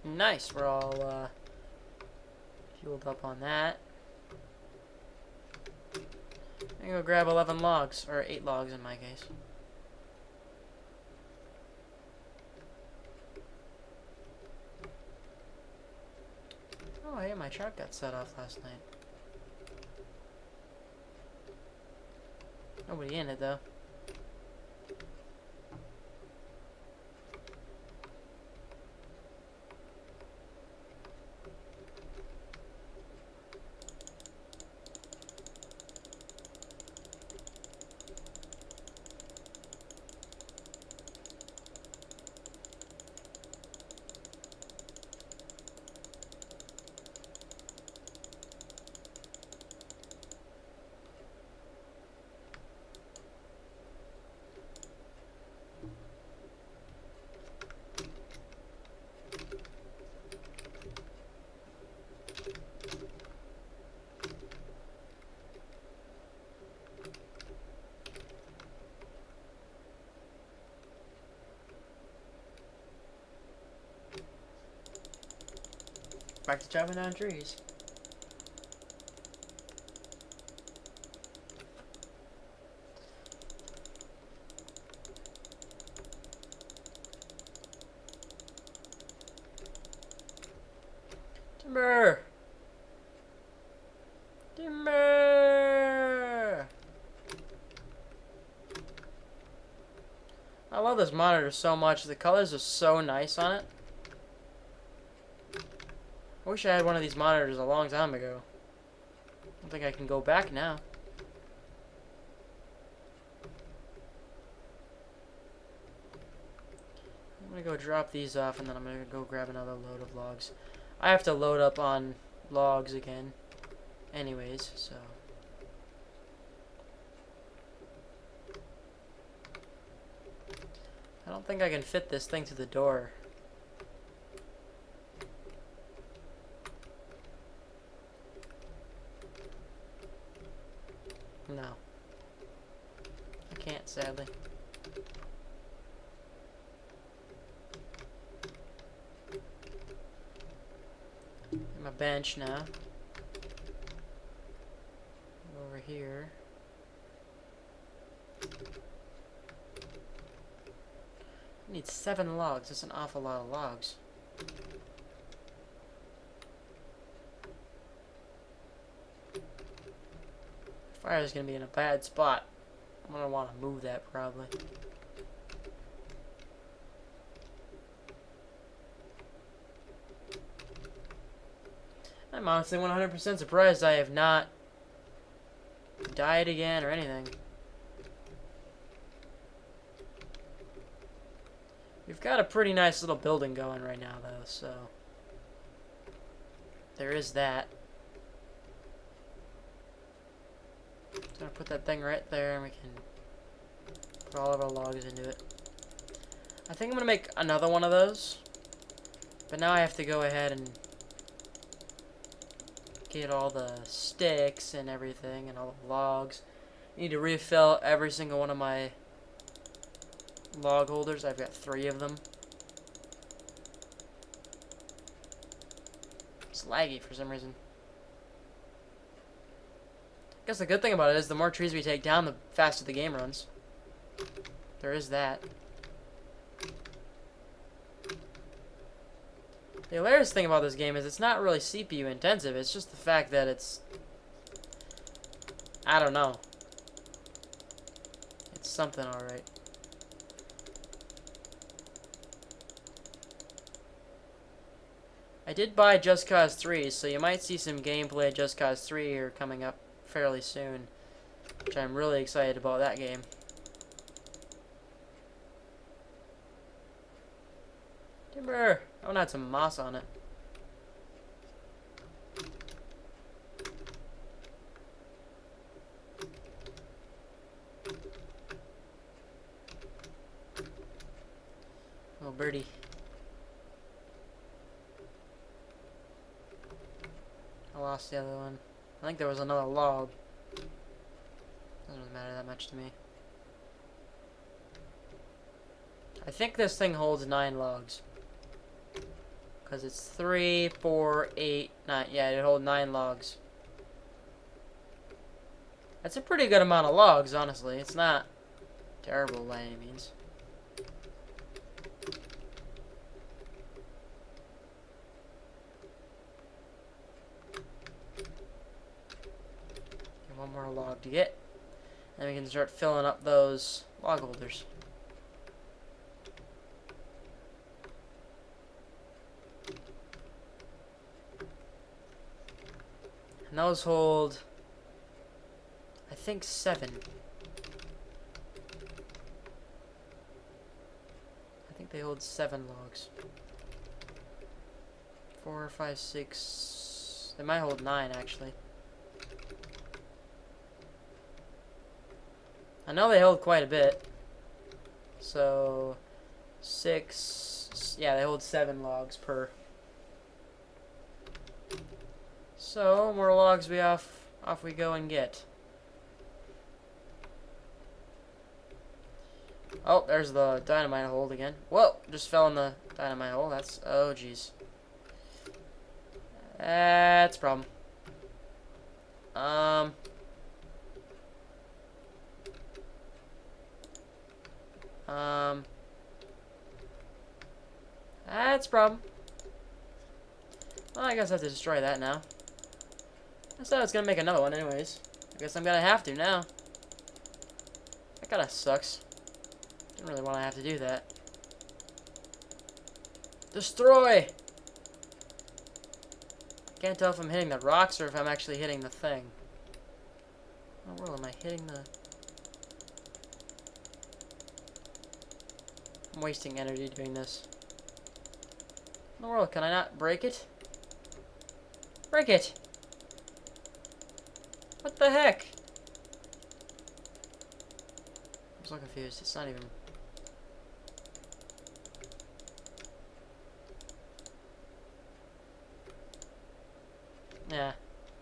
Nice, we're all fueled up on that. I'm gonna go grab 11 logs, or 8 logs in my case. Oh, hey, my truck got set off last night. Nobody in it, though. Back to chopping down trees. Timber! Timber! I love this monitor so much. The colors are so nice on it. I wish I had one of these monitors a long time ago. I don't think I can go back now. I'm gonna go drop these off and then I'm gonna go grab another load of logs. I have to load up on logs again anyways, so... I don't think I can fit this thing to the door. No. I can't, sadly. Get my bench now. Over here. I need 7 logs. That's an awful lot of logs. Fire is going to be in a bad spot. I'm going to want to move that probably. I'm honestly 100% surprised I have not died again or anything. We've got a pretty nice little building going right now though, so there is that. So I'm gonna put that thing right there and we can put all of our logs into it. I think I'm gonna make another one of those. But now I have to go ahead and get all the sticks and everything and all the logs. I need to refill every single one of my log holders. I've got 3 of them. It's laggy for some reason. guess the good thing about it is the more trees we take down, the faster the game runs. There is that. The hilarious thing about this game is it's not really CPU intensive. It's just the fact that it's... I don't know. It's something alright. I did buy Just Cause 3, so you might see some gameplay of Just Cause 3 here coming up fairly soon. Which I'm really excited about that game. Timber! I want to add some moss on it. Oh, birdie. I lost the other one. I think there was another log. Doesn't really matter that much to me. I think this thing holds 9 logs. Because it's 3, 4, 8, 9. Yeah, it holds 9 logs. That's a pretty good amount of logs, honestly. It's not terrible by any means. One more log to get. And we can start filling up those log holders. And those hold, I think, 7. I think they hold 7 logs. 4, 5, 6. They might hold 9, actually. I know they hold quite a bit. So, 6. Yeah, they hold 7 logs per. So, more logs we off we go and get. Oh, there's the dynamite hold again. Whoa, just fell in the dynamite hole. That's, oh jeez. That's a problem. That's a problem. Well, I guess I have to destroy that now. I thought I was gonna make another one anyways. I guess I'm gonna have to now. That kinda sucks. Didn't really want to have to do that. Destroy! Can't tell if I'm hitting the rocks or if I'm actually hitting the thing. Oh, well, am I hitting the... I'm wasting energy doing this. In the world, can I not break it? Break it! What the heck? I'm so confused. It's not even... Yeah,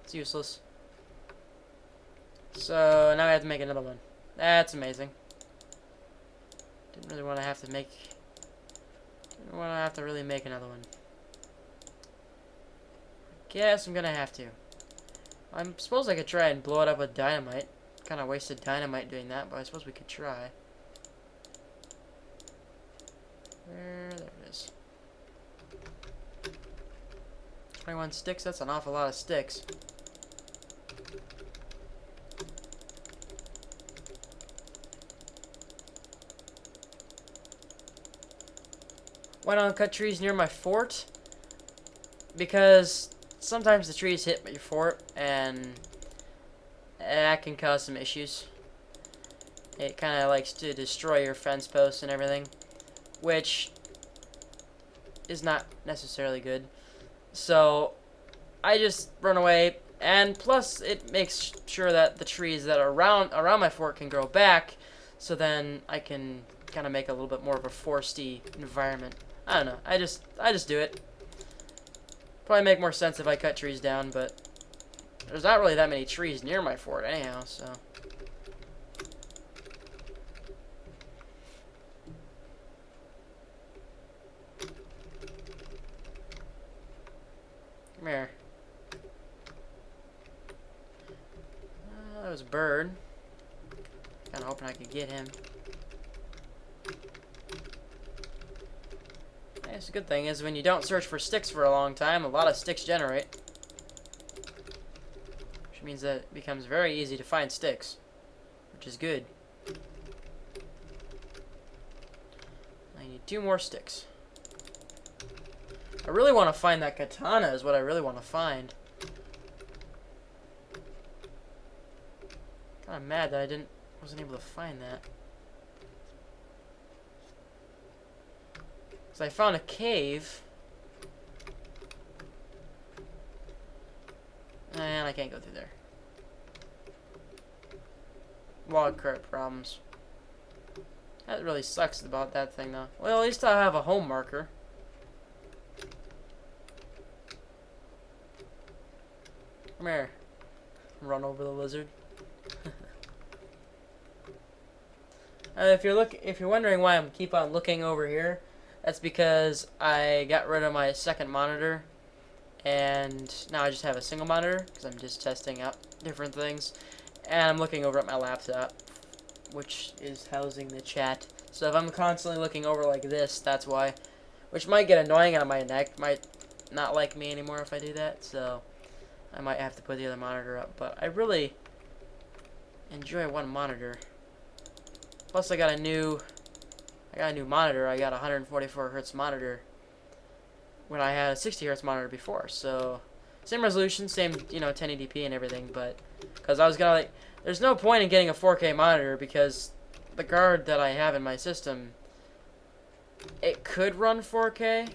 it's useless. So now I have to make another one. That's amazing. Didn't really want to have to make... Didn't want to have to really make another one. Guess I'm gonna have to. I suppose I could try and blow it up with dynamite. Kind of wasted dynamite doing that, but I suppose we could try. There it is. 21 sticks, that's an awful lot of sticks. Why don't I cut trees near my fort? Because sometimes the trees hit your fort and that can cause some issues. It kind of likes to destroy your fence posts and everything, which is not necessarily good. So I just run away, and plus it makes sure that the trees that are around my fort can grow back, so then I can kind of make a little bit more of a foresty environment. I don't know. I just do it. Probably make more sense if I cut trees down, but there's not really that many trees near my fort anyhow, so. Come here. a bird. Kind of hoping I could get him. I guess the good thing is when you don't search for sticks for a long time, a lot of sticks generate. Which means that it becomes very easy to find sticks. Which is good. I need 2 more sticks. I really want to find that katana is what I really want to find. Kind of mad that I wasn't able to find that. Because I found a cave. And I can't go through there. Log cart problems. That really sucks about that thing though. Well, at least I have a home marker. Come here. Run over the lizard. If you're wondering why I'm keep on looking over here, that's because I got rid of my second monitor, and now I just have a single monitor because I'm just testing out different things, and I'm looking over at my laptop, which is housing the chat. So if I'm constantly looking over like this, that's why, which might get annoying on my neck. Might not like me anymore if I do that. So I might have to put the other monitor up, but I really enjoy one monitor. Plus, I got a new monitor. I got a 144 hertz monitor when I had a 60 hertz monitor before. So same resolution, same 1080p and everything. But because I was gonna there's no point in getting a 4K monitor because the card that I have in my system, it could run 4K,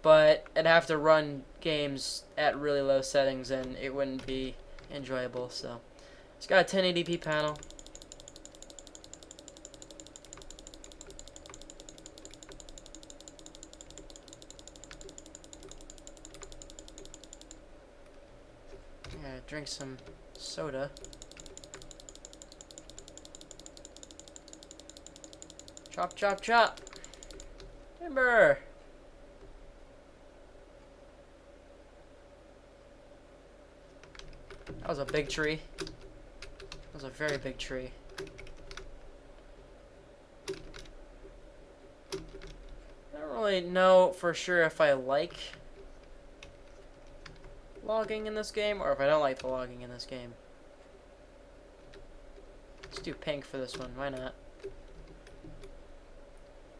but it'd have to run games at really low settings and it wouldn't be enjoyable. So it's got a 1080p panel. Drink some soda. Chop, chop, chop. Timber. That was a big tree. That was a very big tree. I don't really know for sure if I like logging in this game or if I don't like the logging in this game. Let's do pink for this one. Why not?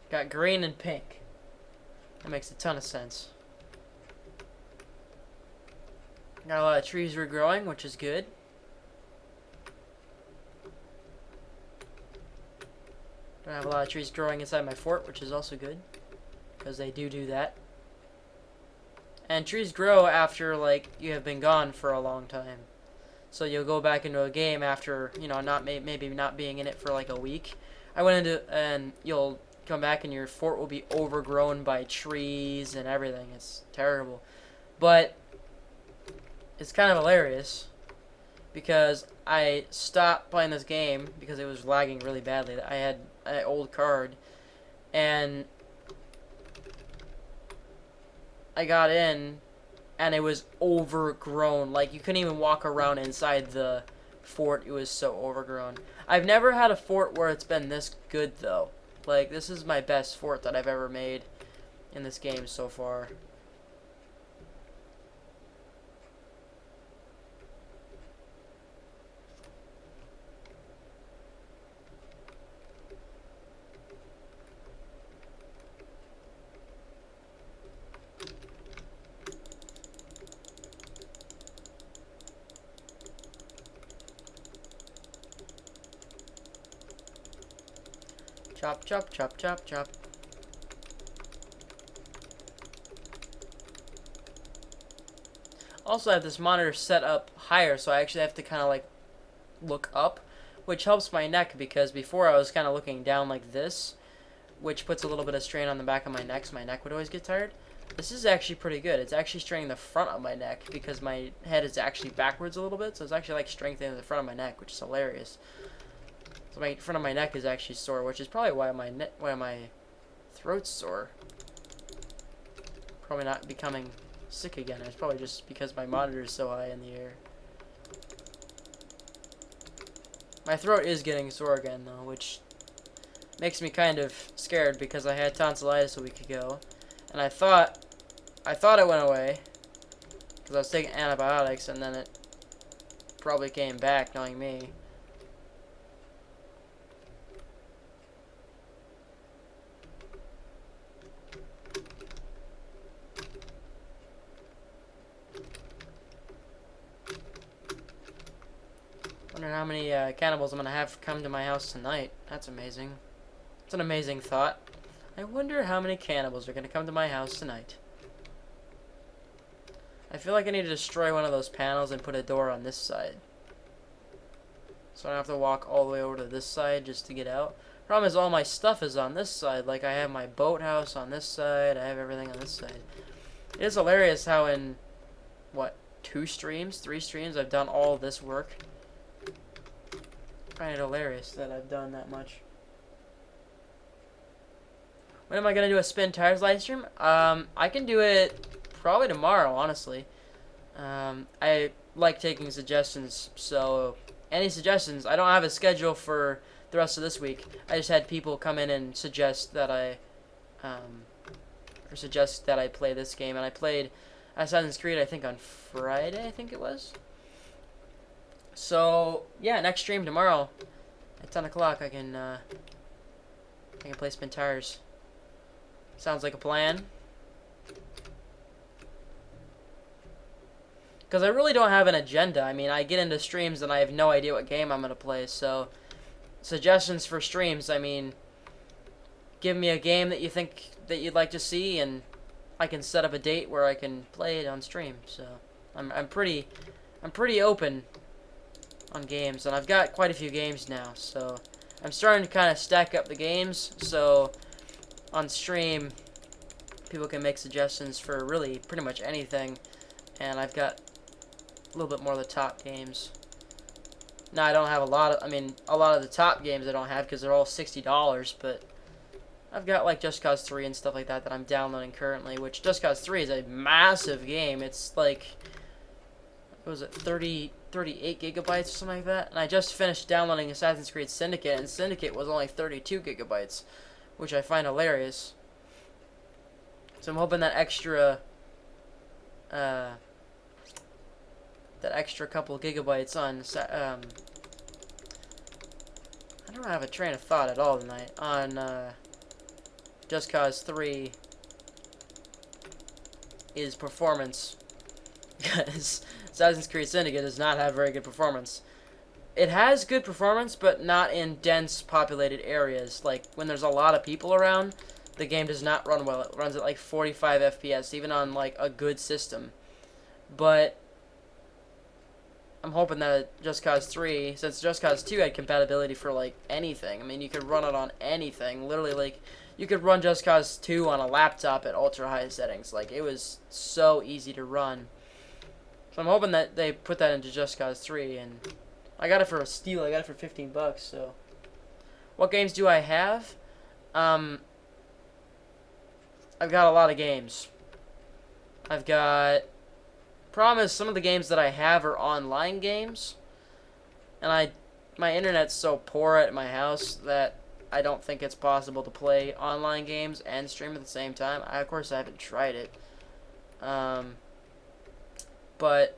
Got green and pink. That makes a ton of sense. Got a lot of trees regrowing, which is good. Don't have a lot of trees growing inside my fort, which is also good, because they do that. And trees grow after, like, you have been gone for a long time. So you'll go back into a game after, maybe not being in it for like a week. And you'll come back and your fort will be overgrown by trees and everything. It's terrible. But it's kind of hilarious because I stopped playing this game because it was lagging really badly. I had an old card and I got in and it was overgrown. Like, you couldn't even walk around inside the fort. It was so overgrown. I've never had a fort where it's been this good, though. Like, this is my best fort that I've ever made in this game so far. Chop, chop, chop, chop, chop. Also, I have this monitor set up higher, so I actually have to kind of like look up, which helps my neck because before I was kind of looking down like this, which puts a little bit of strain on the back of my neck, so my neck would always get tired. This is actually pretty good. It's actually straining the front of my neck because my head is actually backwards a little bit, so it's actually like strengthening the front of my neck, which is hilarious. So my front of my neck is actually sore, which is probably why my throat's sore. Probably not becoming sick again. It's probably just because my monitor is so high in the air. My throat is getting sore again, though, which makes me kind of scared because I had tonsillitis a week ago, and I thought it went away because I was taking antibiotics, and then it probably came back, knowing me. Wonder how many cannibals I'm gonna have come to my house tonight. That's amazing. It's an amazing thought. I wonder how many cannibals are gonna come to my house tonight. I feel like I need to destroy one of those panels and put a door on this side, so I don't have to walk all the way over to this side just to get out. Problem is, all my stuff is on this side. Like, I have my boathouse on this side. I have everything on this side. It is hilarious how in, what, 3 streams, I've done all this work. I find it hilarious that I've done that much. When am I going to do a spin tires live stream? I can do it probably tomorrow, honestly. I like taking suggestions, so any suggestions? I don't have a schedule for the rest of this week. I just had people come in and suggest that I play this game, and I played Assassin's Creed, I think on Friday, I think it was. So yeah, next stream tomorrow at 10 o'clock. I can play spin tires. Sounds like a plan. Because I really don't have an agenda. I mean, I get into streams and I have no idea what game I'm going to play. So, suggestions for streams, I mean, give me a game that you think that you'd like to see, and I can set up a date where I can play it on stream. So, I'm pretty open on games, and I've got quite a few games now. So, I'm starting to kind of stack up the games. So, on stream, people can make suggestions for really pretty much anything, and I've got a little bit more of the top games. Now, I don't have a lot of the top games I don't have because they're all $60, but I've got like Just Cause 3 and stuff like that I'm downloading currently, which Just Cause 3 is a massive game. It's like, what was it, 38 gigabytes or something like that? And I just finished downloading Assassin's Creed Syndicate, and Syndicate was only 32 gigabytes, which I find hilarious. So I'm hoping that extra couple gigabytes on I don't have a train of thought at all tonight on Just Cause 3 is performance, because Assassin's Creed Syndicate does not have very good performance. It has good performance, but not in dense populated areas. Like when there's a lot of people around, the game does not run well. It runs at like 45 FPS, even on like a good system. But I'm hoping that Just Cause 3, since Just Cause 2 had compatibility for like anything. I mean, you could run it on anything. Literally, like, you could run Just Cause 2 on a laptop at ultra high settings. Like, it was so easy to run. So I'm hoping that they put that into Just Cause 3, and I got it for a steal. I got it for $15, so. What games do I have? I've got a lot of games. I've got... Problem is, some of the games that I have are online games, and my internet's so poor at my house that I don't think it's possible to play online games and stream at the same time. Of course, I haven't tried it. But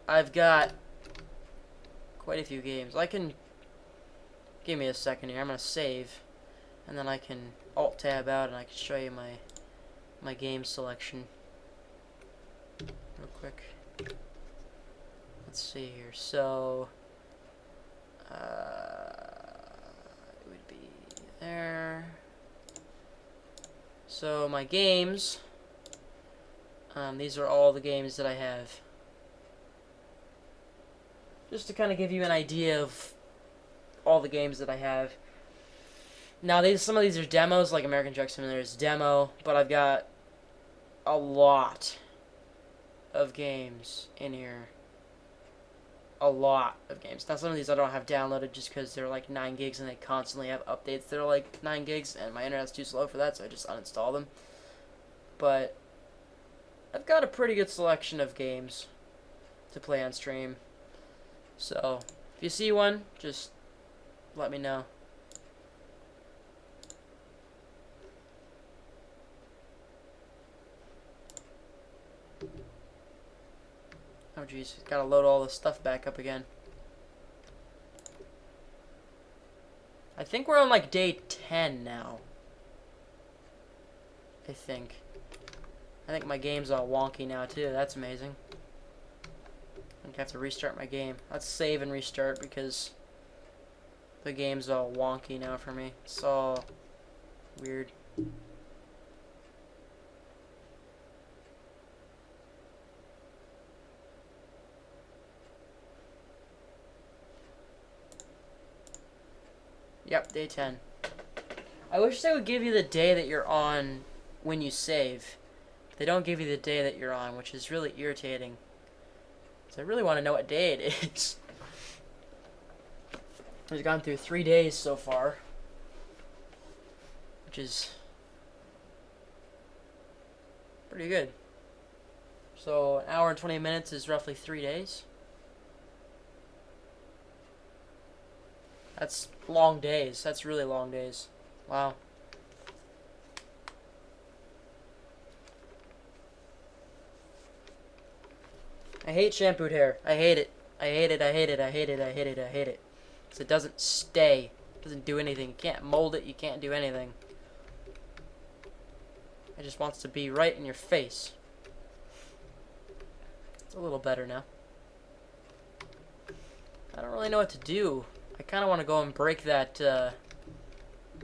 I've got quite a few games. I can... Give me a second here. I'm going to save, and then I can Alt-Tab out, and I can show you my game selection real quick. Let's see here. So, it would be there. So my games, these are all the games that I have. Just to kind of give you an idea of all the games that I have. Now, some of these are demos, like American Truck Simulator is demo, but I've got a lot of games in here. A lot of games. Now, some of these I don't have downloaded just because they're like 9 gigs and they constantly have updates that are like 9 gigs, and my internet's too slow for that, so I just uninstall them. But I've got a pretty good selection of games to play on stream. So, if you see one, just let me know. Oh jeez, gotta load all this stuff back up again. I think we're on like day 10 now. I think my game's all wonky now too. That's amazing. I think I have to restart my game. Let's save and restart because the game's all wonky now for me. It's all weird. Yep, day 10. I wish they would give you the day that you're on when you save. They don't give you the day that you're on, which is really irritating. So I really want to know what day it is. We've gone through 3 days so far, which is pretty good. So an hour and 20 minutes is roughly 3 days. That's long days. That's really long days. Wow. I hate shampooed hair. I hate it. I hate it. I hate it. I hate it. I hate it. I hate it. Because it doesn't stay. It doesn't do anything. You can't mold it. You can't do anything. It just wants to be right in your face. It's a little better now. I don't really know what to do. I kind of want to go and break that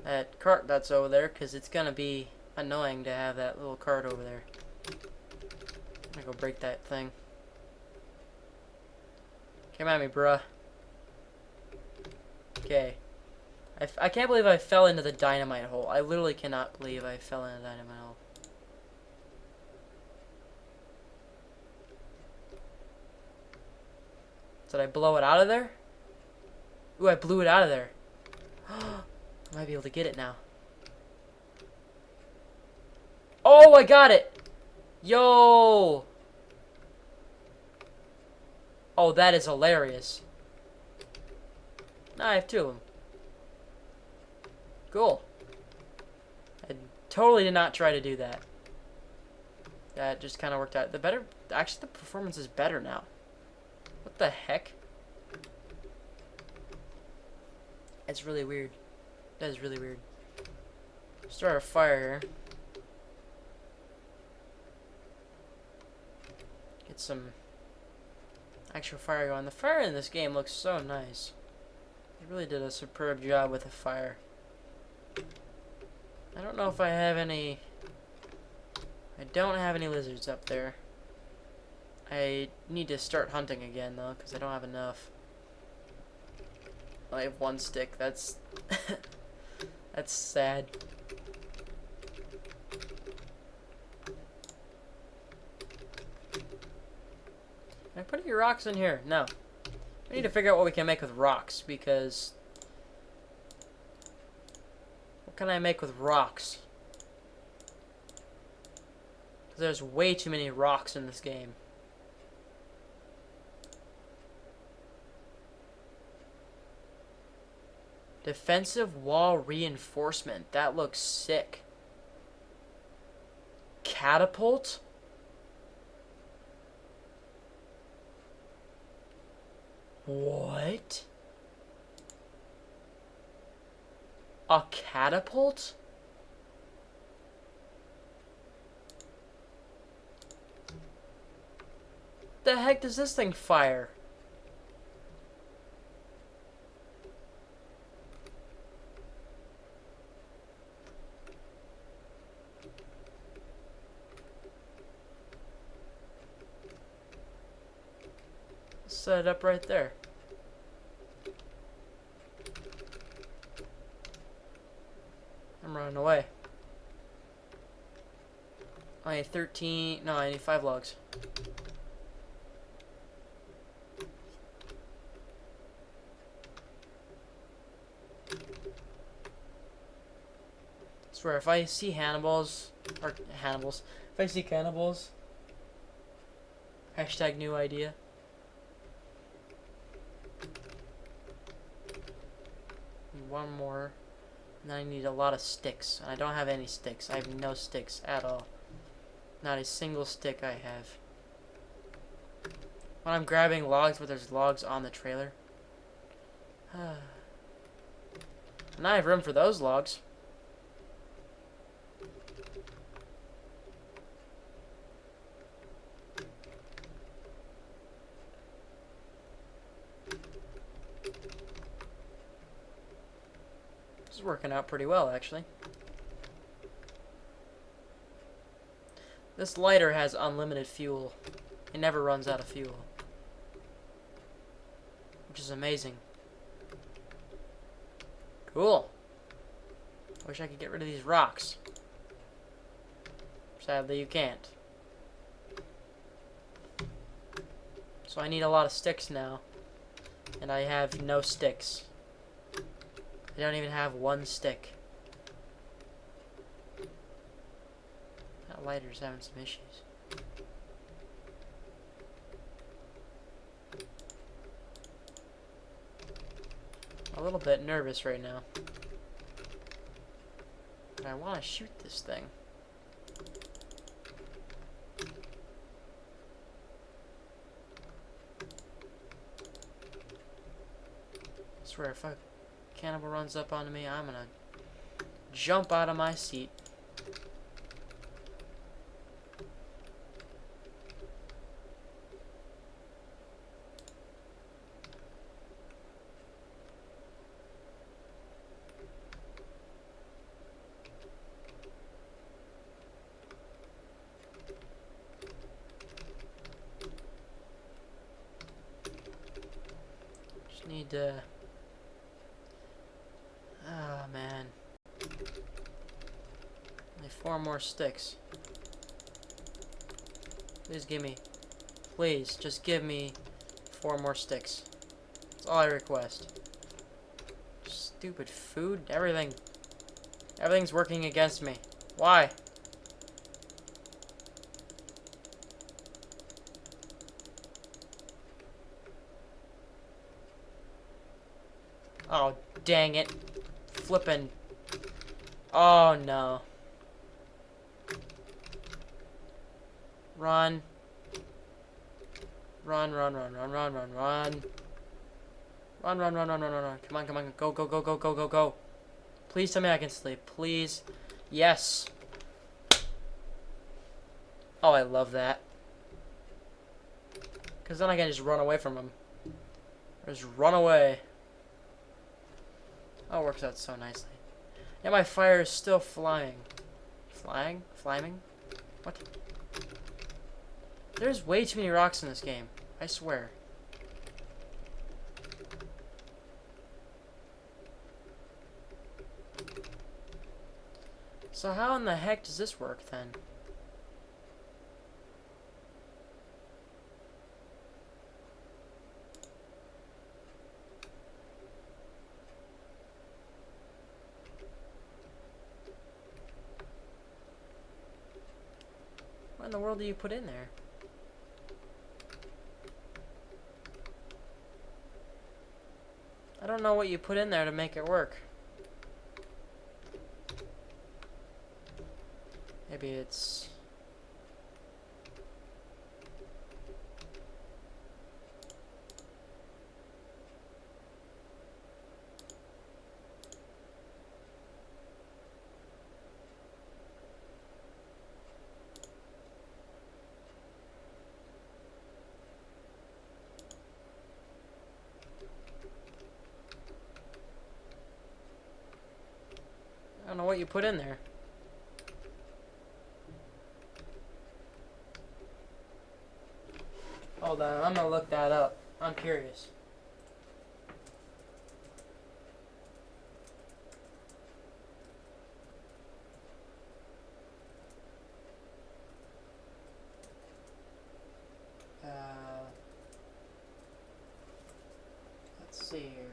that cart that's over there, because it's going to be annoying to have that little cart over there. I'm going to go break that thing. Come at me, bruh. Okay. I can't believe I fell into the dynamite hole. I literally cannot believe I fell into the dynamite hole. Did I blow it out of there? Ooh, I blew it out of there. I might be able to get it now. Oh, I got it! Yo! Oh, that is hilarious. Nah, I have 2 of them. Cool. I totally did not try to do that. That just kind of worked out. Actually, the performance is better now. What the heck? It's really weird. That is really weird. Start a fire here. Get some actual fire going. The fire in this game looks so nice. They really did a superb job with the fire. I don't know if I have any... I don't have any lizards up there. I need to start hunting again though, because I don't have enough. I have 1 stick. That's that's sad. Can I put any rocks in here? No. We need to figure out what we can make with rocks, because what can I make with rocks? Because there's way too many rocks in this game. Defensive wall reinforcement. That looks sick. Catapult? What? A catapult? The heck does this thing fire? Set it up right there. I'm running away. I need 13. No, I need 5 logs. I swear, if I see Hannibals, if I see cannibals, hashtag new idea. one more. And then I need a lot of sticks. And I don't have any sticks. I have no sticks at all. Not a single stick I have. When I'm grabbing logs, but there's logs on the trailer. And I have room for those logs. This is working out pretty well, actually. This lighter has unlimited fuel. It never runs out of fuel. Which is amazing. Cool. Wish I could get rid of these rocks. Sadly, you can't. So I need a lot of sticks now. And I have no sticks. I don't even have one stick. That lighter's having some issues. A little bit nervous right now. But I want to shoot this thing. I swear, if a cannibal runs up onto me, I'm gonna jump out of my seat. Just need to... Oh, man. Only 4 more sticks. Please give me... Please, just give me 4 more sticks. That's all I request. Stupid food. Everything's working against me. Why? Oh, dang it. Flippin'. Oh, no. Run. Run, run, run, run, run, run, run. Run, run, run, run, run, run, run. Come on, come on. Go, go, go, go, go, go, go. Please tell me I can sleep. Please. Yes. Oh, I love that. Because then I can just run away from him. Just run away. Oh, it works out so nicely. Yeah, my fire is still flying. Flying? Flaming? What? There's way too many rocks in this game. I swear. So how in the heck does this work then? What in the world do you put in there? I don't know what you put in there to make it work. Maybe it's... I don't know what you put in there. Hold on, I'm gonna look that up. I'm curious. Let's see here.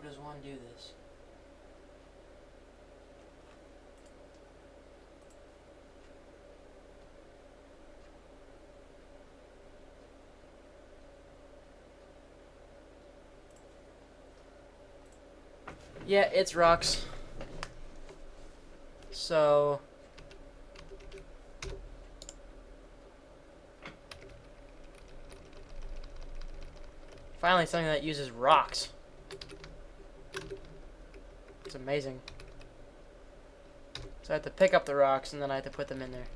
does one do this? Yeah, it's rocks. So finally something that uses rocks. It's amazing. So I have to pick up the rocks and then I have to put them in there.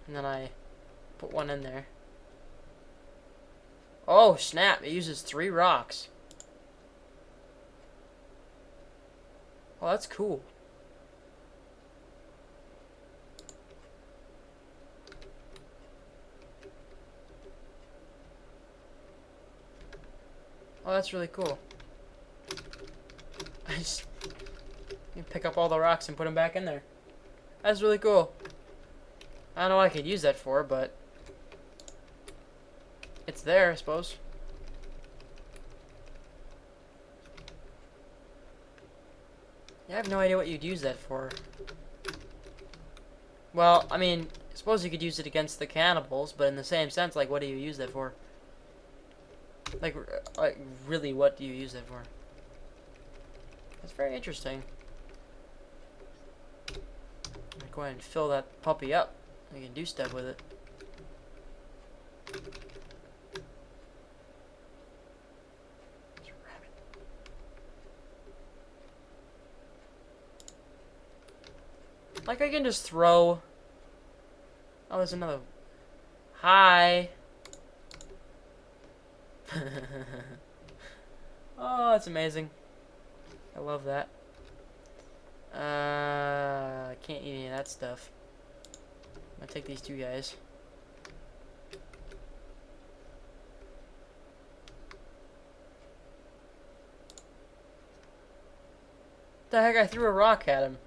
And then I put one in there. Oh snap, it uses 3 rocks. Oh, that's cool. Oh, that's really cool. I just you pick up all the rocks and put them back in there. That's really cool. I don't know what I could use that for, but it's there, I suppose. Yeah, I have no idea what you'd use that for. Well, I mean, I suppose you could use it against the cannibals, but in the same sense, like, what do you use that for? Like really, what do you use that for? That's very interesting. I'm gonna go ahead and fill that puppy up. We can do stuff with it. There's a rabbit. Like, I can just throw... Oh, there's another... Hi! Oh, that's amazing. I love that. I can't eat any of that stuff. I'm gonna take these 2 guys. The heck, I threw a rock at him.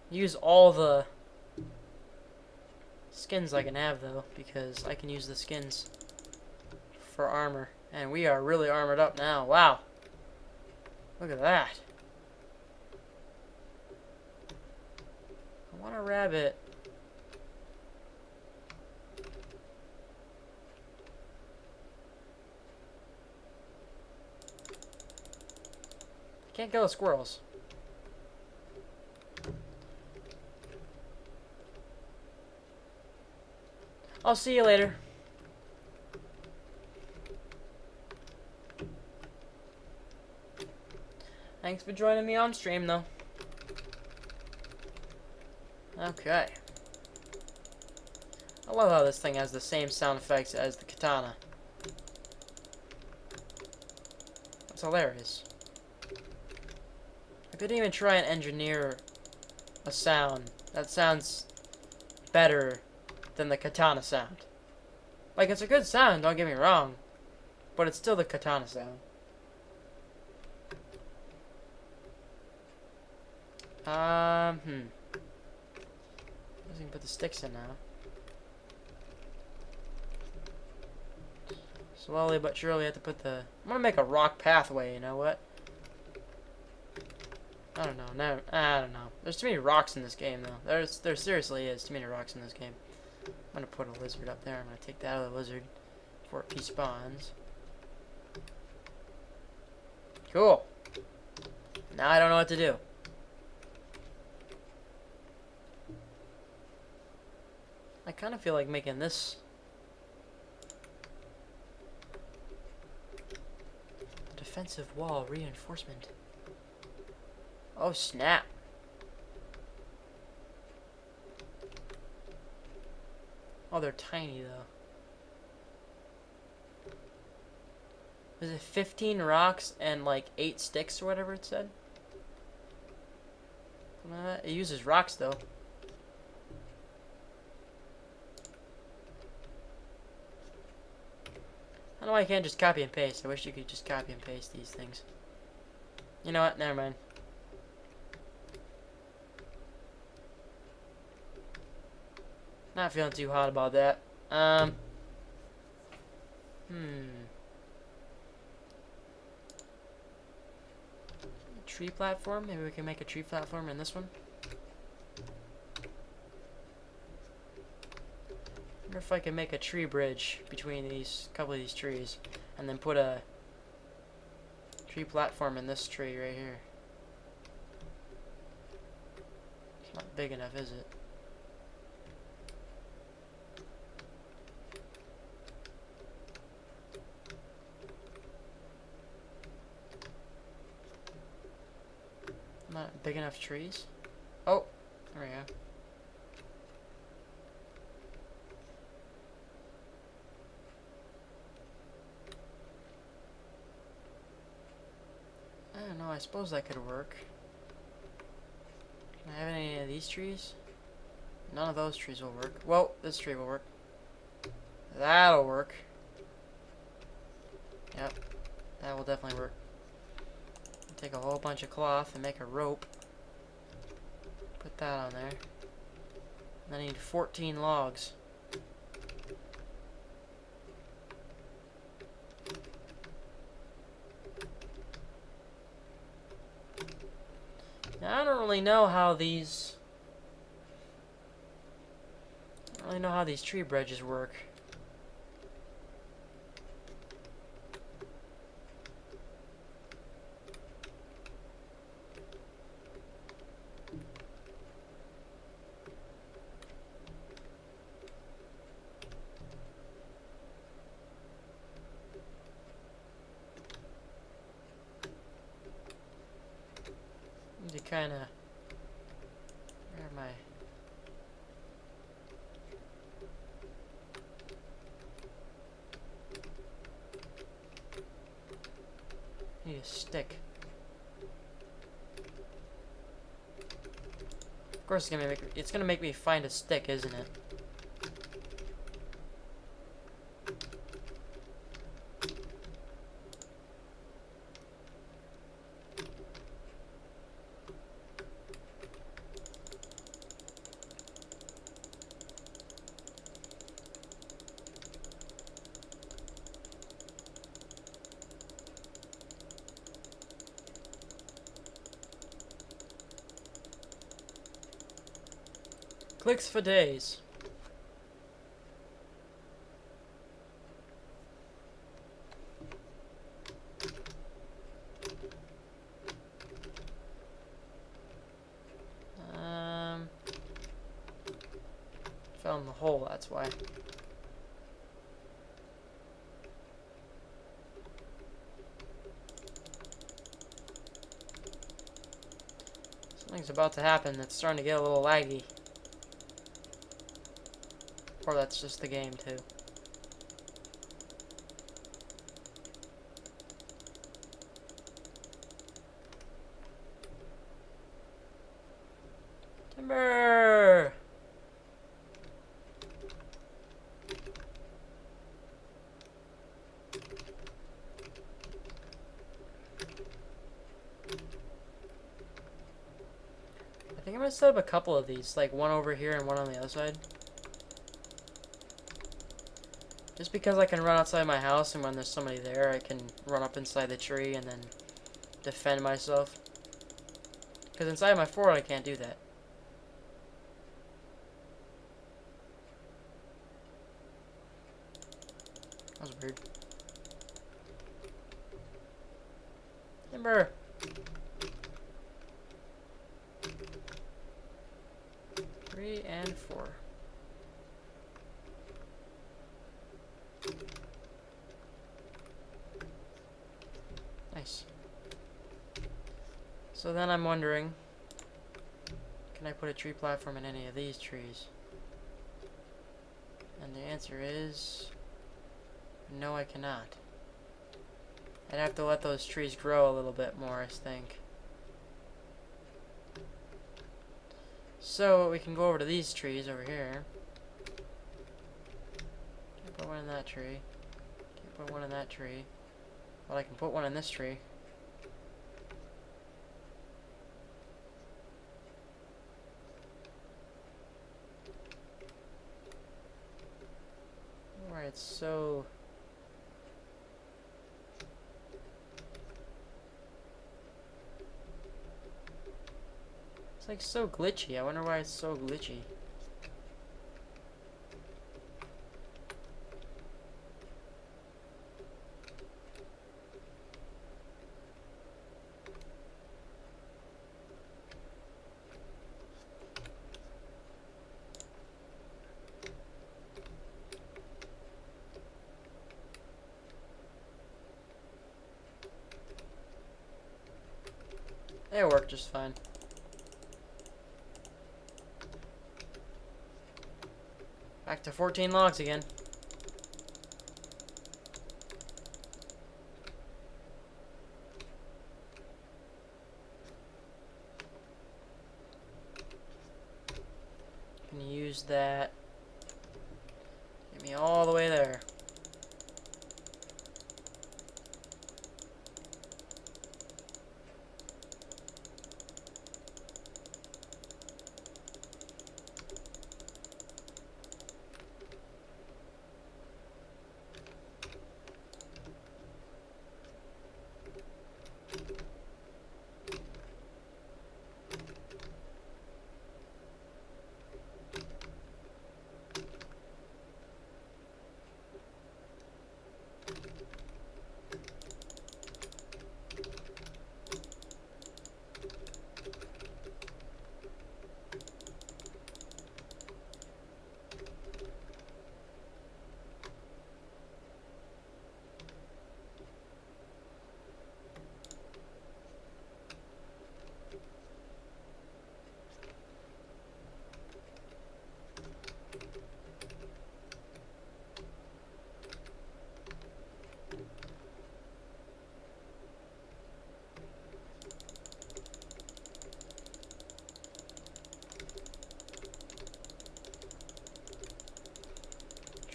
Use all the skins I can have, though, because I can use the skins for armor. And we are really armored up now. Wow. Look at that. I want a rabbit. Can't kill the squirrels. I'll see you later. Thanks for joining me on stream, though. Okay. I love how this thing has the same sound effects as the katana. That's hilarious. I could even try and engineer a sound that sounds better than the katana sound. Like, it's a good sound, don't get me wrong, but it's still the katana sound. I was gonna put the sticks in now. Slowly but surely I have to put the... I'm gonna make a rock pathway, you know what? I don't know, no, I don't know. There's too many rocks in this game, though. There seriously is too many rocks in this game. I'm gonna put a lizard up there. I'm gonna take that out of the lizard before it respawns. Cool. Now I don't know what to do. I kind of feel like making this defensive wall reinforcement. Oh snap. Oh, they're tiny though. Is it 15 rocks and like 8 sticks or whatever it said? It uses rocks though. I don't know why I can't just copy and paste. I wish you could just copy and paste these things. You know what? Never mind. Not feeling too hot about that. Hmm. Tree platform? Maybe we can make a tree platform in this one? Wonder if I can make a tree bridge between these couple of these trees and then put a tree platform in this tree right here. It's not big enough, is it? Not big enough trees? Oh, there we go. I don't know, I suppose that could work. Can I have any of these trees? None of those trees will work. Well, this tree will work. That'll work. Yep, that will definitely work. Take a whole bunch of cloth and make a rope. Put that on there. And I need 14 logs. Now, I don't really know how these tree bridges work. Need to kind of... Where am I? Need a stick. Of course, it's gonna make me find a stick, isn't it? Clicks for days. Fell in the hole, that's why. Something's about to happen that's starting to get a little laggy. Or that's just the game, too. Timber! I think I'm gonna set up a couple of these, like one over here and one on the other side. Just because I can run outside my house, and when there's somebody there, I can run up inside the tree and then defend myself. Because inside my fort, I can't do that. That was weird. Timber! 3 and 4. Nice. So then I'm wondering, can I put a tree platform in any of these trees? And the answer is no, I cannot. I'd have to let those trees grow a little bit more, I think. So we can go over to these trees over here. Can't put one in that tree. Can't put one in that tree. Well, I can put one in this tree. it's so... It's like so glitchy. I wonder why it's so glitchy. It worked just fine. Back to 14 logs again. Can use that. Get me all the way there.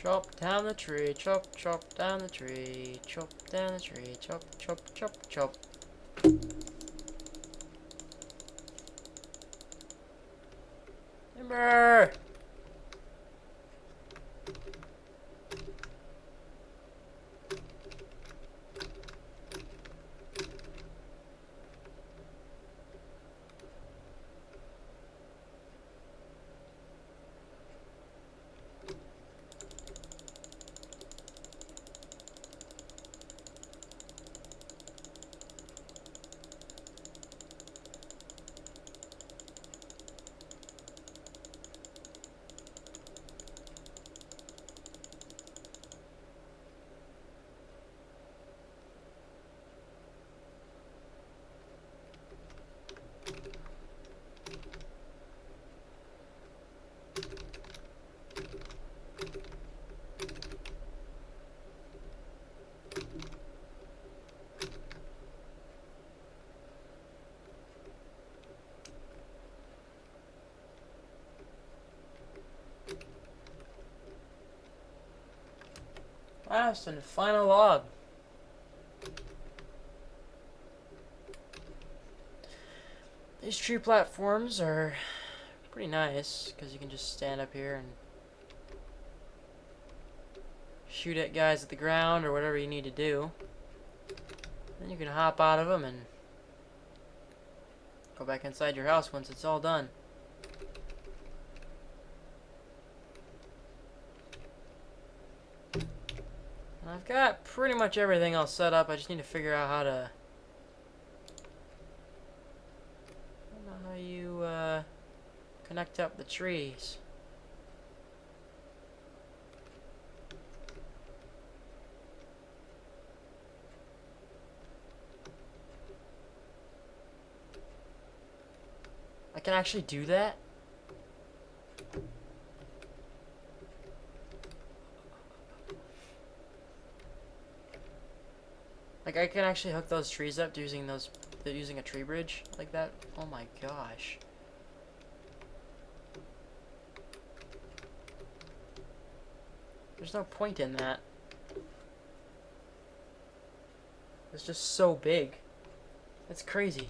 Chop down the tree, chop, chop down the tree, chop down the tree, chop, chop, chop, chop. Timber! Last and final log. These tree platforms are pretty nice because you can just stand up here and shoot at guys at the ground or whatever you need to do. Then you can hop out of them and go back inside your house once it's all done. And I've got pretty much everything else set up. I just need to figure out how to... I don't know how you connect up the trees. I can actually do that? Like I can actually hook those trees up using a tree bridge like that? Oh my gosh. There's no point in that. It's just so big. That's crazy.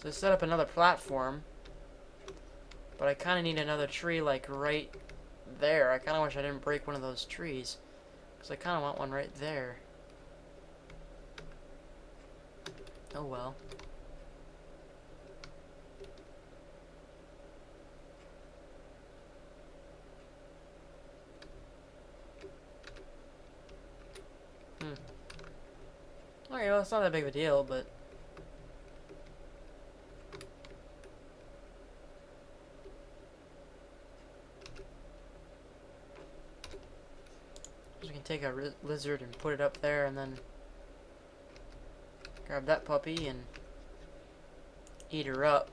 So set up another platform. But I kind of need another tree, like, right there. I kind of wish I didn't break one of those trees. Because I kind of want one right there. Oh well. Okay, well, it's not that big of a deal, but... we can take a lizard and put it up there, and then... grab that puppy and... eat her up.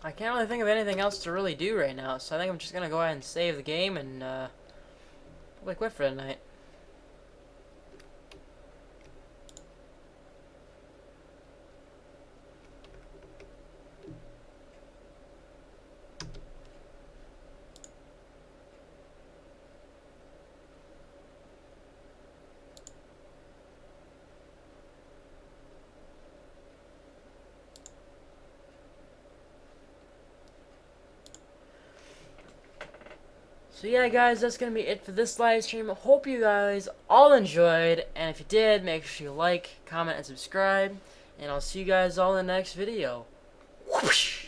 I can't really think of anything else to really do right now, so I think I'm just gonna go ahead and save the game and probably quit for the night. So yeah, guys, that's going to be it for this live stream. Hope you guys all enjoyed, and if you did, make sure you like, comment, and subscribe, and I'll see you guys all in the next video. Whoosh!